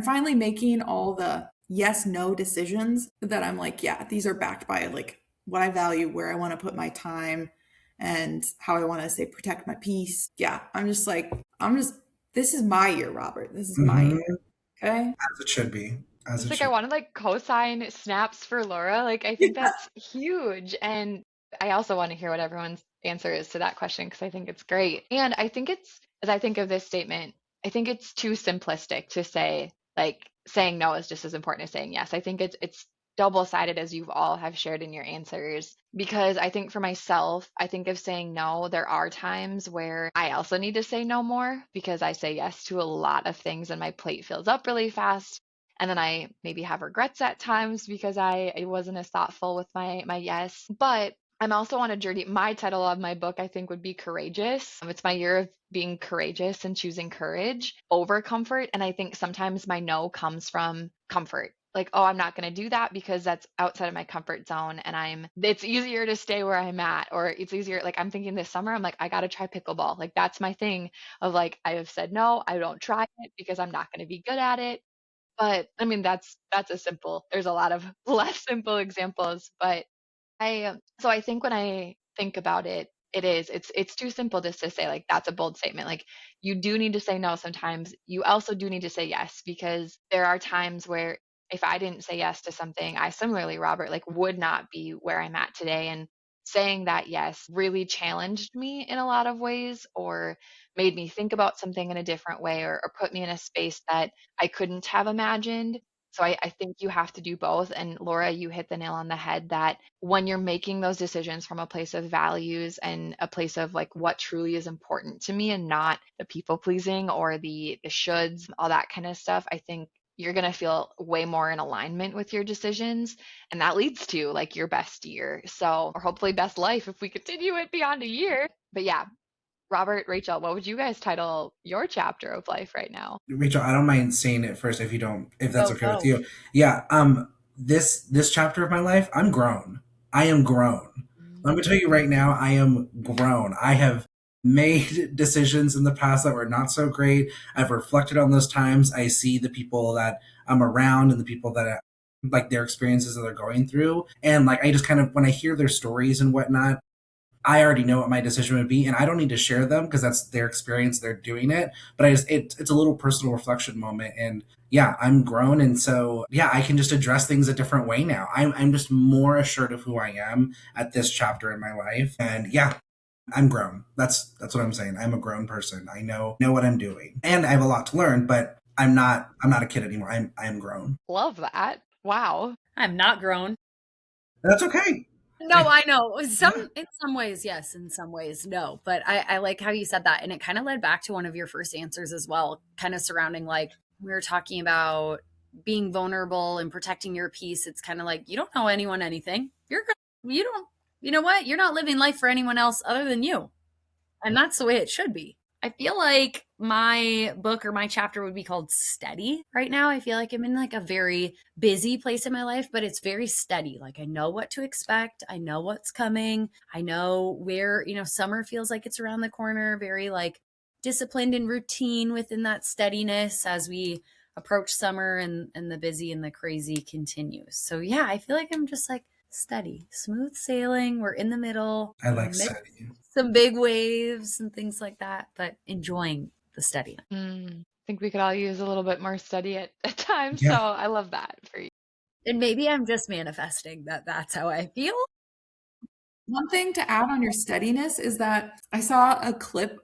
finally making all the yes no decisions that I'm like, yeah, these are backed by like what I value, where I want to put my time, and how I want to say protect my peace. Yeah, this is my year, Robert. This is my year. Hmm. Okay. As it should be. As It's it like I should. want to like co-sign snaps for Laura. Like I think that's huge. And I also want to hear what everyone's answer is to that question because I think it's great. And I think as I think of this statement, I think it's too simplistic to say like saying no is just as important as saying yes. I think it's double-sided as you've all have shared in your answers because I think for myself, I think of saying no, there are times where I also need to say no more because I say yes to a lot of things and my plate fills up really fast and then I maybe have regrets at times because I wasn't as thoughtful with my yes. But I'm also on a journey. My title of my book, I think, would be Courageous. It's my year of being courageous and choosing courage over comfort. And I think sometimes my no comes from comfort. Like, oh, I'm not going to do that because that's outside of my comfort zone. And it's easier to stay where I'm at, or it's easier. Like, I'm thinking this summer, I'm like, I got to try pickleball. Like, that's my thing of like, I have said no, I don't try it because I'm not going to be good at it. But I mean, that's a simple there's a lot of less simple examples, but so I think when I think about it, it's too simple just to say like that's a bold statement. Like you do need to say no sometimes. You also do need to say yes because there are times where if I didn't say yes to something, I similarly, Robert, like would not be where I'm at today. And saying that yes really challenged me in a lot of ways or made me think about something in a different way or put me in a space that I couldn't have imagined. So I think you have to do both. And Laura, you hit the nail on the head that when you're making those decisions from a place of values and a place of like what truly is important to me and not the people pleasing or the shoulds, all that kind of stuff, I think you're going to feel way more in alignment with your decisions. And that leads to like your best year. So, or hopefully best life if we continue it beyond a year. But yeah, Robert, Rachel, what would you guys title your chapter of life right now? Rachel, I don't mind saying it first if that's Go, okay with go. you. Yeah. This chapter of my life, I'm grown. I am grown. Let me tell you right now, I am grown. I have made decisions in the past that were not so great. I've reflected on those times. I see the people that I'm around and the people that like their experiences that they're going through. And like I just kind of when I hear their stories and whatnot, I already know what my decision would be, and I don't need to share them because that's their experience. They're doing it, but it's a little personal reflection moment, and yeah, I'm grown, and so yeah, I can just address things a different way now. I'm just more assured of who I am at this chapter in my life, and yeah, I'm grown. That's what I'm saying. I'm a grown person. I know what I'm doing, and I have a lot to learn, but I'm not a kid anymore. I'm grown. Love that. Wow. I'm not grown. That's okay. No, I know. Yeah, In some ways, yes, in some ways, no. But I like how you said that. And it kind of led back to one of your first answers as well, kind of surrounding like we were talking about being vulnerable and protecting your peace. It's kind of like you don't know anyone anything. You don't, you know what? You're not living life for anyone else other than you. And that's the way it should be. I feel like my book or my chapter would be called Steady right now. I feel like I'm in like a very busy place in my life, but it's very steady. Like I know what to expect. I know what's coming. I know where, summer feels like it's around the corner, very like disciplined and routine within that steadiness as we approach summer and the busy and the crazy continues. So yeah, I feel like I'm just like steady, smooth sailing. We're in the middle, I like amidst studying. some big waves and things like that, but enjoying the study. I think we could all use a little bit more study at times, so Yeah, I love that for you. And maybe I'm just manifesting that that's how I feel. One thing to add on your steadiness is that I saw a clip,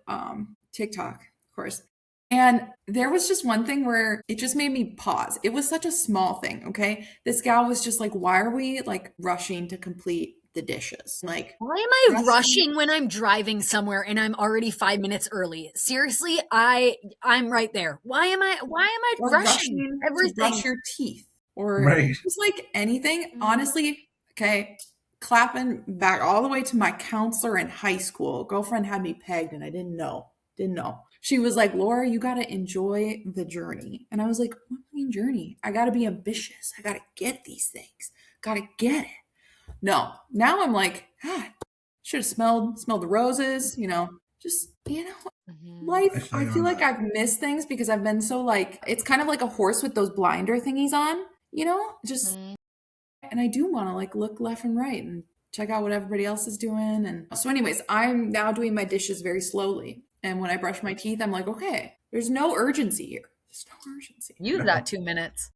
TikTok, of course, and there was just one thing where it just made me pause. It was such a small thing, okay? This gal was just like, why are we like rushing to complete the dishes? Like, Why am I rushing. rushing when I'm driving somewhere and I'm already 5 minutes early? Seriously, I'm right there. Why am I Or rushing rushing to everything? brush your teeth or right. just like anything. Mm, Honestly, okay, clapping back all the way to my counselor in high school. Girlfriend had me pegged and I didn't know. Didn't know. She was like, Laura, you got to enjoy the journey. And I was like, what do you mean journey? I got to be ambitious. I got to get these things. Got to get it. No. Now I'm like, God, should have smelled the roses, just, mhm, I life, feel I you feel on like that. I've missed things because I've been so like it's kind of like a horse with those blinder thingies on, just mhm, and I do want to like look left and right and check out what everybody else is doing. And so anyways, I'm now doing my dishes very slowly. And when I brush my teeth, I'm like, okay, there's no urgency here. There's no urgency. Use that No. 2 minutes.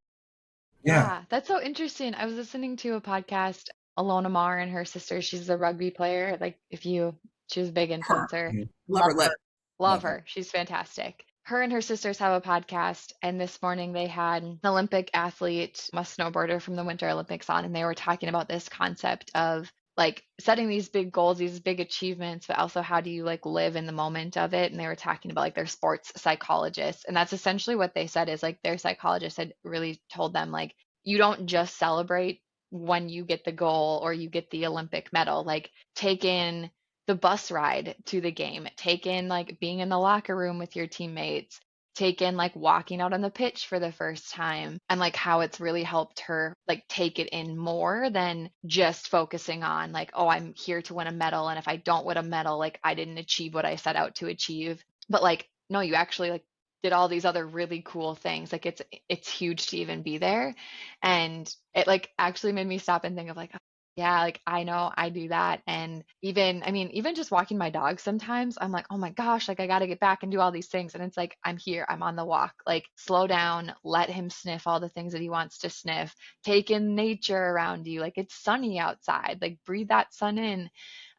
Yeah. yeah, that's so interesting. I was listening to a podcast, Alona Mar and her sister. She's a rugby player. Like, she was a big Her. influencer. Love Love her lip. her. Love Love it. her. She's fantastic. Her and her sisters have a podcast, and this morning they had an Olympic athlete, a snowboarder from the Winter Olympics on, and they were talking about this concept of like setting these big goals, these big achievements, but also how do you like live in the moment of it? And they were talking about like their sports psychologist, and that's essentially what they said is like their psychologist had really told them like you don't just celebrate when you get the goal or you get the Olympic medal, like take in the bus ride to the game, take in like being in the locker room with your teammates, take in like walking out on the pitch for the first time and like how it's really helped her like take it in more than just focusing on like, oh, I'm here to win a medal. And if I don't win a medal, like I didn't achieve what I set out to achieve. But like, no, you actually like did all these other really cool things. Like it's huge to even be there. And it like actually made me stop and think of like, yeah, like I know I do that. And even, I mean, even just walking my dog sometimes, I'm like, oh my gosh, like I got to get back and do all these things. And it's like, I'm here, I'm on the walk. Like, slow down, let him sniff all the things that he wants to sniff, take in nature around you. Like, it's sunny outside, like, breathe that sun in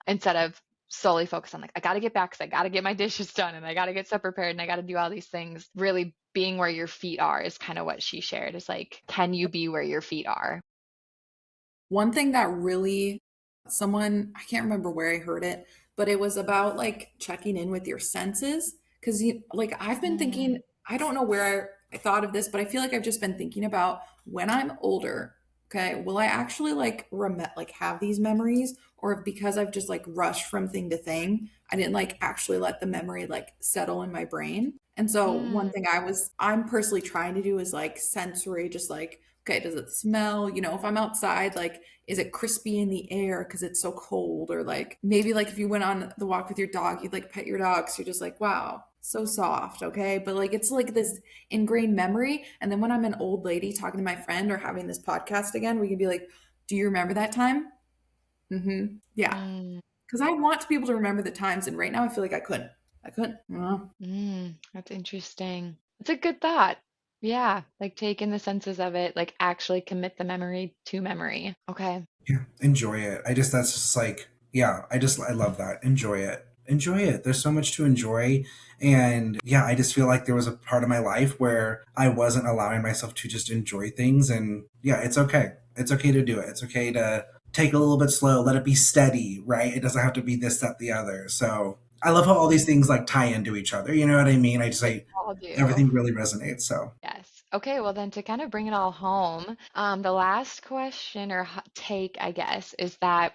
instead of solely focus on, like, I got to get back because I got to get my dishes done and I got to get stuff prepared and I got to do all these things. Really being where your feet are is kind of what she shared is like, can you be where your feet are? One thing that really, someone, I can't remember where I heard it, but it was about like checking in with your senses. Cause like I've been thinking, Mm, I don't know where I thought of this, but I feel like I've just been thinking about when I'm older, okay, will I actually like like have these memories? Or if because I've just like rushed from thing to thing, I didn't like actually let the memory like settle in my brain. And so one Mm, thing I'm personally trying to do is like sensory, just like, okay, does it smell? You know, if I'm outside, like, is it crispy in the air because it's so cold? Or like maybe like if you went on the walk with your dog, you'd like pet your dog. So you're just like, wow, so soft, okay? But like it's like this ingrained memory. And then when I'm an old lady talking to my friend or having this podcast again, we can be like, do you remember that time? Mm-hmm. Yeah. mm, Because I want to be able to remember the times, and right now I feel like I couldn't. I couldn't. that's interesting. It's a good thought. Yeah, like take in the senses of it, like actually commit the memory to memory. Okay. Yeah, enjoy it. That's just like, yeah, I love that. Enjoy it. Enjoy it. There's so much to enjoy. And yeah, I just feel like there was a part of my life where I wasn't allowing myself to just enjoy things. And yeah, it's okay. It's okay to do it. It's okay to take it a little bit slow, let it be steady, right? It doesn't have to be this, that, the other. So I love how all these things like tie into each other. You know what I mean? They all do. Everything really resonates. So Yes. Okay, well then to kind of bring it all home, the last question or take, I guess, is that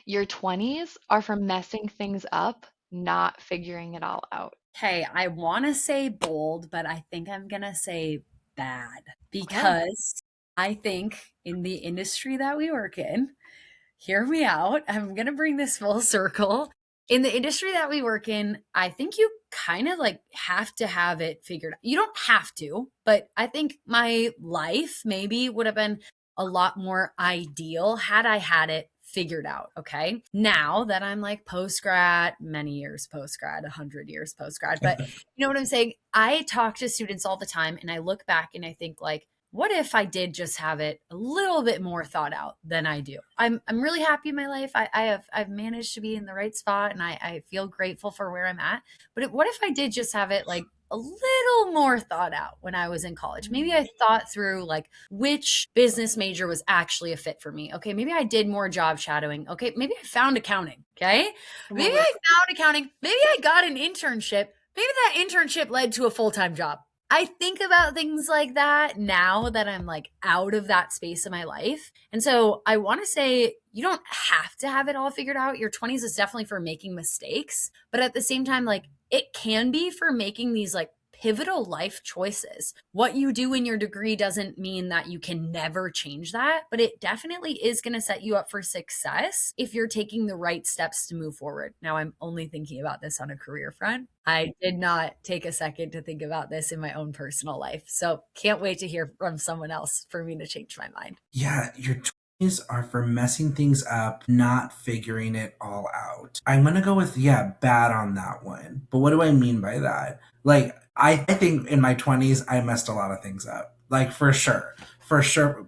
your 20s are for messing things up, not figuring it all out. Okay, I want to say bold, but I think I'm going to say bad Okay. because I think in the industry that we work in, hear me out. I'm going to bring this full circle. In the industry that we work in, I think you kind of like have to have it figured out. You don't have to, but I think my life maybe would have been a lot more ideal had I had it figured out. Okay. Now that I'm like post grad, many years post grad, 100 years post grad, but you know what I'm saying? I talk to students all the time and I look back and I think like, what if I did just have it a little bit more thought out than I do? I'm really happy in my life. I've managed to be in the right spot and I feel grateful for where I'm at. But what if I did just have it like a little more thought out when I was in college? Maybe I thought through like which business major was actually a fit for me. Okay, maybe I did more job shadowing. Okay, maybe I found accounting. Okay, Come on, maybe let's I found accounting. Maybe I got an internship. Maybe that internship led to a full time job. I think about things like that now that I'm like out of that space in my life. And so I want to say you don't have to have it all figured out. Your 20s is definitely for making mistakes, but at the same time, like it can be for making these like pivotal life choices. What you do in your degree doesn't mean that you can never change that, but it definitely is going to set you up for success if you're taking the right steps to move forward. Now, I'm only thinking about this on a career front. I did not take a second to think about this in my own personal life. So, can't wait to hear from someone else for me to change my mind. yeah, your 20s are for messing things up, not figuring it all out. I'm gonna go with, yeah, bad on that one. But what do I mean by that? Like, I think in my 20s, I messed a lot of things up. Like, for sure,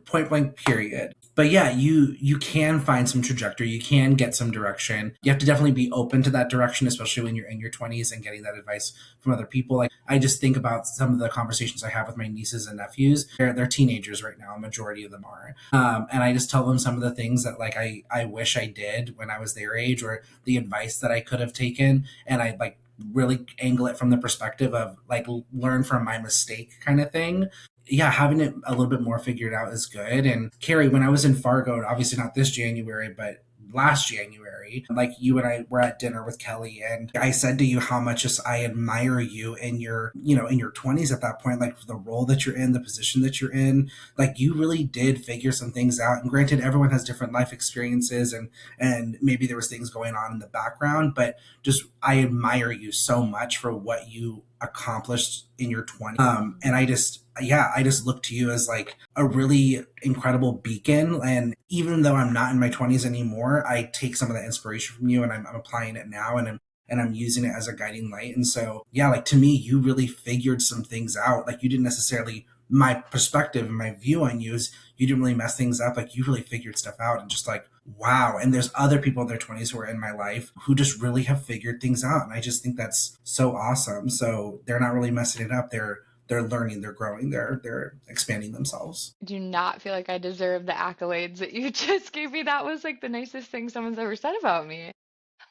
point blank, period. But yeah, you can find some trajectory. You can get some direction. You have to definitely be open to that direction, especially when you're in your 20s and getting that advice from other people. Like I just think about some of the conversations I have with my nieces and nephews. They're teenagers right now. A majority of them are, and I just tell them some of the things that like I wish I did when I was their age, or the advice that I could have taken, and I like really angle it from the perspective of like learn from my mistake kind of thing. Yeah, having it a little bit more figured out is good. And Carrie, when I was in Fargo, obviously not this January, but last January, like you and I were at dinner with Kelly, and I said to you how much just I admire you in your, in your 20s at that point, like the role that you're in, the position that you're in, like you really did figure some things out. And granted, everyone has different life experiences, and maybe there was things going on in the background, but just I admire you so much for what you accomplished in your 20s. And I just look to you as like a really incredible beacon. And even though I'm not in my 20s anymore, I take some of that inspiration from you, and I'm applying it now, and I'm using it as a guiding light. And so, yeah, like to me, you really figured some things out. Like you didn't necessarily, my perspective and my view on you is you didn't really mess things up. Like you really figured stuff out, and just like, wow. And there's other people in their 20s who are in my life who just really have figured things out. And I just think that's so awesome. So they're not really messing it up. They're learning, they're growing, they're expanding themselves. I do not feel like I deserve the accolades that you just gave me. That was like the nicest thing someone's ever said about me.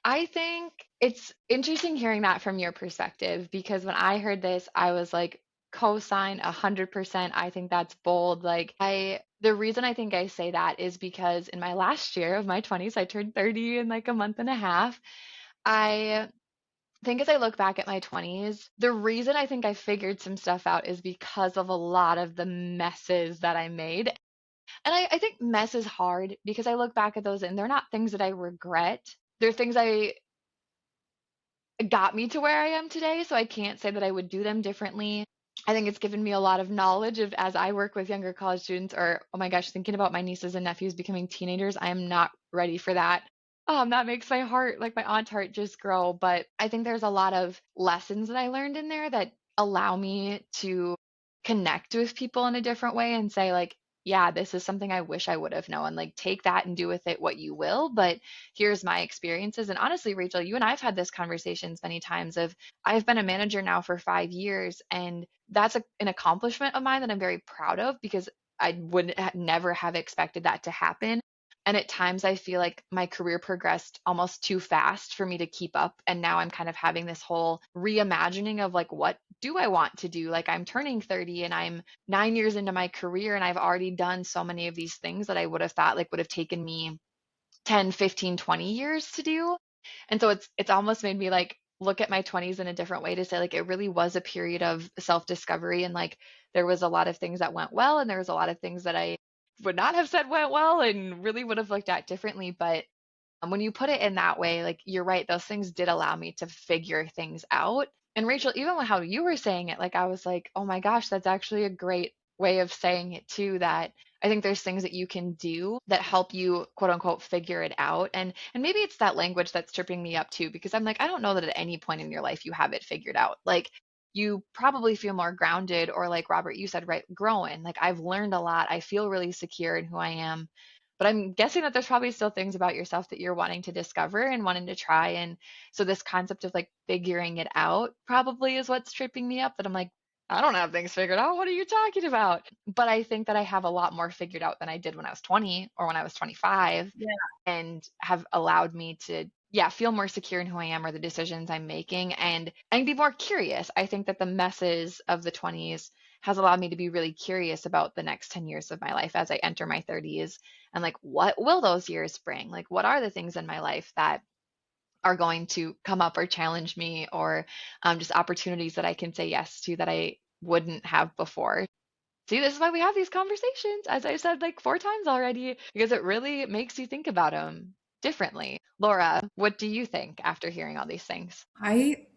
I think it's interesting hearing that from your perspective because when I heard this, I was like, co-sign 100%. I think that's bold. The reason I think I say that is because in my last year of my 20s, I turned 30 in like a month and a half. I I think as I look back at my 20s, the reason I think I figured some stuff out is because of a lot of the messes that I made. And I think mess is hard because I look back at those and they're not things that I regret. They're things I got me to where I am today. So I can't say that I would do them differently. I think it's given me a lot of knowledge of as I work with younger college students or, oh my gosh, thinking about my nieces and nephews becoming teenagers. I am not ready for that. That makes my heart, like my aunt's heart, just grow. But I think there's a lot of lessons that I learned in there that allow me to connect with people in a different way and say, like, yeah, this is something I wish I would have known. Like, take that and do with it what you will. But here's my experiences. And honestly, Rachel, you and I've had this conversations many times of I've been a manager now for 5 years, and that's an accomplishment of mine that I'm very proud of because I would never have expected that to happen. And at times I feel like my career progressed almost too fast for me to keep up. And now I'm kind of having this whole reimagining of like, what do I want to do? Like, I'm turning 30 and I'm 9 years into my career, and I've already done so many of these things that I would have thought like would have taken me 10, 15, 20 years to do. And so it's almost made me like look at my 20s in a different way to say like it really was a period of self-discovery, and like there was a lot of things that went well and there was a lot of things that I would not have said went well and really would have looked at differently. But when you put it in that way, like you're right, those things did allow me to figure things out. And Rachel, even with how you were saying it, like I was like, oh my gosh, that's actually a great way of saying it too, that I think there's things that you can do that help you quote unquote figure it out. And maybe it's that language that's tripping me up too, because I'm like, I don't know that at any point in your life you have it figured out. Like you probably feel more grounded, or like Robert, you said, right, growing. Like I've learned a lot. I feel really secure in who I am, but I'm guessing that there's probably still things about yourself that you're wanting to discover and wanting to try. And so this concept of like figuring it out probably is what's tripping me up, that I'm like, I don't have things figured out. What are you talking about? But I think that I have a lot more figured out than I did when I was 20 or when I was 25, Yeah. and have allowed me to, yeah, feel more secure in who I am or the decisions I'm making, and be more curious. I think that the messes of the 20s has allowed me to be really curious about the next 10 years of my life as I enter my 30s, and like what will those years bring? Like what are the things in my life that are going to come up or challenge me, or just opportunities that I can say yes to that I wouldn't have before. See, this is why we have these conversations, as I said like 4 times already, because it really makes you think about them differently. Laura, what do you think after hearing all these things? I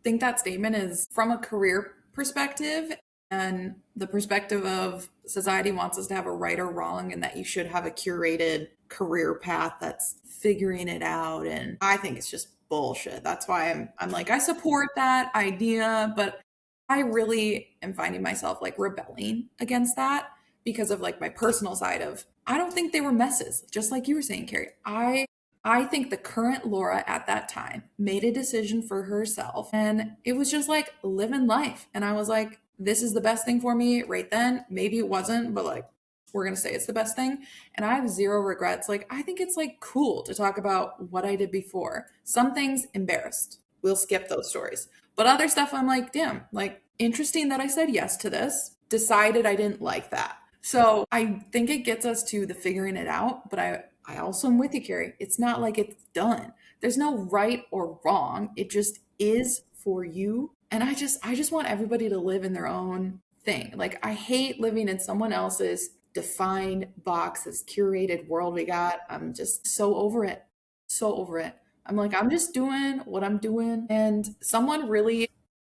think that statement is from a career perspective and the perspective of society wants us to have a right or wrong and that you should have a curated career path that's figuring it out. And I think it's just bullshit. That's why I'm like, I support that idea, but I really am finding myself like rebelling against that because of like my personal side of I don't think they were messes, just like you were saying, Carrie. I think the current Laura at that time made a decision for herself and it was just like living life. And I was like, this is the best thing for me right then. Maybe it wasn't, but like, we're going to say it's the best thing. And I have zero regrets. Like, I think it's like cool to talk about what I did before. Some things embarrassed. We'll skip those stories. But other stuff, I'm like, damn, like, interesting that I said yes to this. Decided I didn't like that. So I think it gets us to the figuring it out, but I also am with you, Carrie. It's not like it's done. There's no right or wrong. It just is for you. And I just want everybody to live in their own thing. Like I hate living in someone else's defined box, this curated world we got. I'm just so over it. So over it. I'm like, I'm just doing what I'm doing. And someone really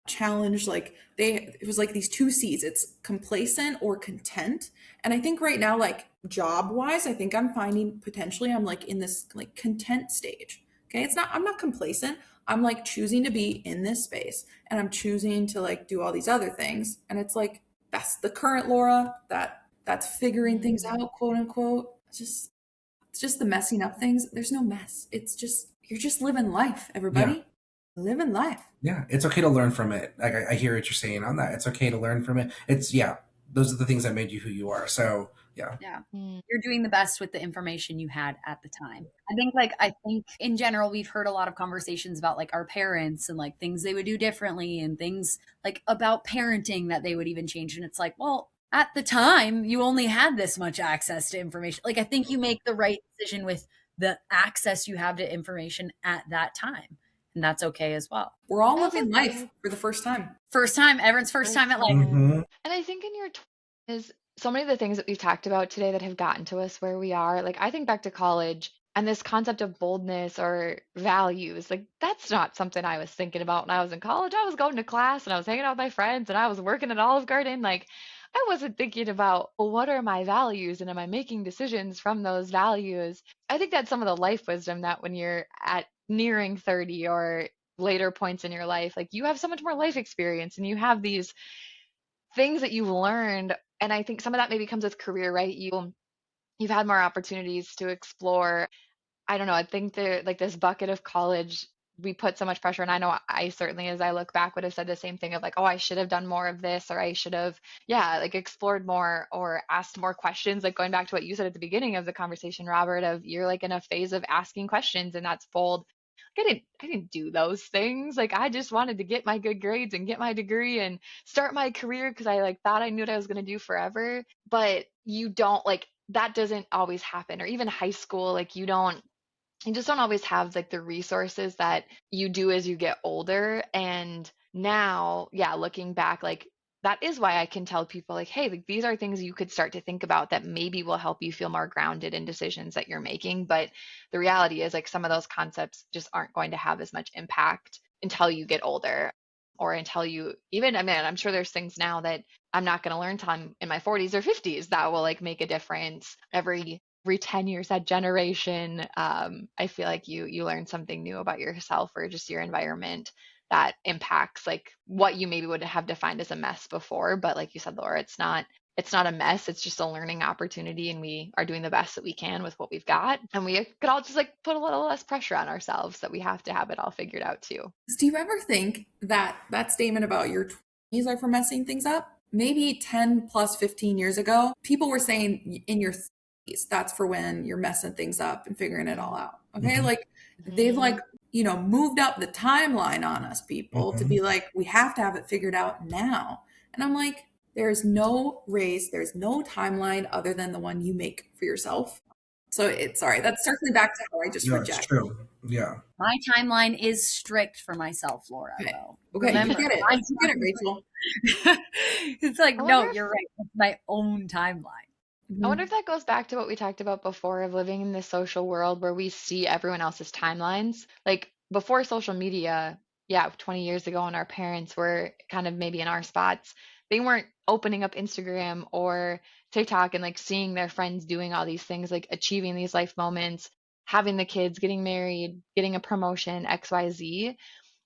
challenged like it was like these two C's. It's complacent or content. And I think right now, like job wise, I think I'm finding potentially I'm like in this like content stage. Okay. I'm not complacent. I'm like choosing to be in this space and I'm choosing to like do all these other things. And it's like, that's the current Laura that's figuring things Mm. out, quote unquote. It's just the messing up things. There's no mess. It's just, you're just living life, Yeah. everybody. Living life. Yeah. It's okay to learn from it. Like I hear what you're saying on that. It's okay to learn from it. It's yeah. Those are the things that made you who you are. So yeah. Yeah. Mm. You're doing the best with the information you had at the time. I think in general we've heard a lot of conversations about like our parents and like things they would do differently and things like about parenting that they would even change, and it's like, well, at the time you only had this much access to information. Like I think you make the right decision with the access you have to information at that time. and that's okay as well. We're all I also living life think for the first time. First time, everyone's first time at life. Mm-hmm. And I think in your 20s, so many of the things that we've talked about today that have gotten to us where we are, like I think back to college and this concept of boldness or values, like that's not something I was thinking about when I was in college. I was going to class and I was hanging out with my friends and I was working at Olive Garden. Like I wasn't thinking about, well, what are my values and am I making decisions from those values? I think that's some of the life wisdom that when you're at nearing 30 or later points in your life, like you have so much more life experience and you have these things that you've learned. And I think some of that maybe comes with career, right? You've had more opportunities to explore. I don't know. I think the like this bucket of college, we put so much pressure, and I know I certainly, as I look back, would have said the same thing of like, oh, I should have done more of this, or I should have, yeah, like explored more or asked more questions. Like going back to what you said at the beginning of the conversation, Robert, of you're like in a phase of asking questions, and that's bold. Like, I didn't do those things. Like I just wanted to get my good grades and get my degree and start my career because I like thought I knew what I was going to do forever. But you don't like that doesn't always happen. Or even high school, like you just don't always have like the resources that you do as you get older. And now, yeah, looking back, like that is why I can tell people like, hey, like these are things you could start to think about that maybe will help you feel more grounded in decisions that you're making. But the reality is like some of those concepts just aren't going to have as much impact until you get older or until you even, I mean, I'm sure there's things now that I'm not going to learn till I'm in my 40s or 50s that will like make a difference every 10 years, that generation. I feel like you learn something new about yourself or just your environment that impacts like what you maybe would have defined as a mess before. But like you said, Laura, it's not a mess. It's just a learning opportunity, and we are doing the best that we can with what we've got. And we could all just like put a little less pressure on ourselves that we have to have it all figured out too. Do you ever think that that statement about your 20s are for messing things up? Maybe 10 plus 15 years ago, people were saying in your 30s, that's for when you're messing things up and figuring it all out. Okay. Mm-hmm. Like they've like, moved up the timeline on us people to Mm-hmm. be like, we have to have it figured out now. And I'm like, there's no race, there's no timeline other than the one you make for yourself. So it's sorry, that's circling back to how I just Yeah, it's reject. true. Yeah. My timeline is strict for myself, Laura, Okay. though. Okay, you Remember, get it. my You get it, Rachel. it's like, I no, wonder if you're right. It's my own timeline. I wonder Mhm. if that goes back to what we talked about before of living in this social world where we see everyone else's timelines. Like before social media, yeah, 20 years ago, when our parents were kind of maybe in our spots, they weren't opening up Instagram or TikTok and like seeing their friends doing all these things, like achieving these life moments, having the kids, getting married, getting a promotion, XYZ.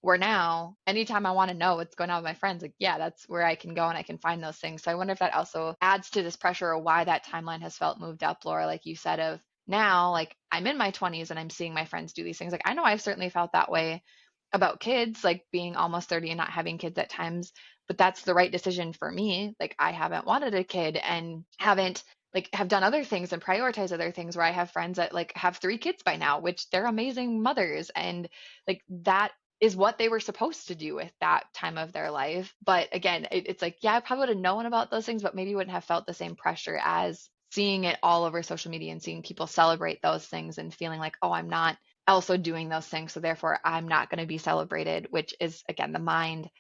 Where now, anytime I want to know what's going on with my friends, like, yeah, that's where I can go and I can find those things. So I wonder if that also adds to this pressure or why that timeline has felt moved up, Laura, like you said, of now, like I'm in my 20s and I'm seeing my friends do these things. Like I know I've certainly felt that way about kids, like being almost 30 and not having kids at times, but that's the right decision for me. Like I haven't wanted a kid and haven't like have done other things and prioritize other things where I have friends that like have 3 kids by now, which they're amazing mothers. And like that is what they were supposed to do with that time of their life. But again, it's like, yeah, I probably would have known about those things, but maybe wouldn't have felt the same pressure as seeing it all over social media and seeing people celebrate those things and feeling like, oh, I'm not also doing those things. So therefore I'm not going to be celebrated, which is again the mind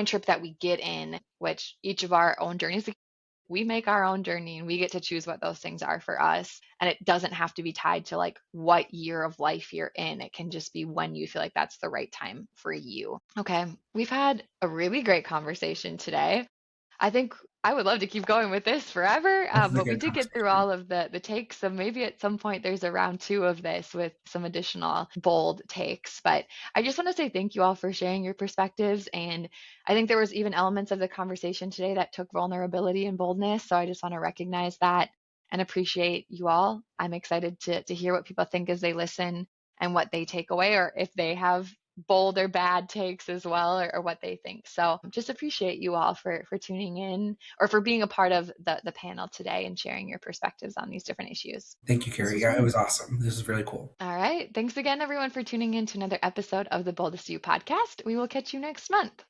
trip that we get in, which each of our own journeys, we make our own journey and we get to choose what those things are for us. And it doesn't have to be tied to like what year of life you're in. It can just be when you feel like that's the right time for you. Okay. We've had a really great conversation today. I think I would love to keep going with this forever, This is a but we good did get through conversation. all of the takes. So maybe at some point there's a round two of this with some additional bold takes. But I just want to say thank you all for sharing your perspectives. And I think there was even elements of the conversation today that took vulnerability and boldness. So I just want to recognize that and appreciate you all. I'm excited to hear what people think as they listen and what they take away, or if they have bold or bad takes as well, or what they think. So just appreciate you all for tuning in or for being a part of the panel today and sharing your perspectives on these different issues. Thank you, This Carrie. was Yeah, it fun. was awesome. This is really cool. All right. Thanks again, everyone, for tuning in to another episode of the Boldest You podcast. We will catch you next month.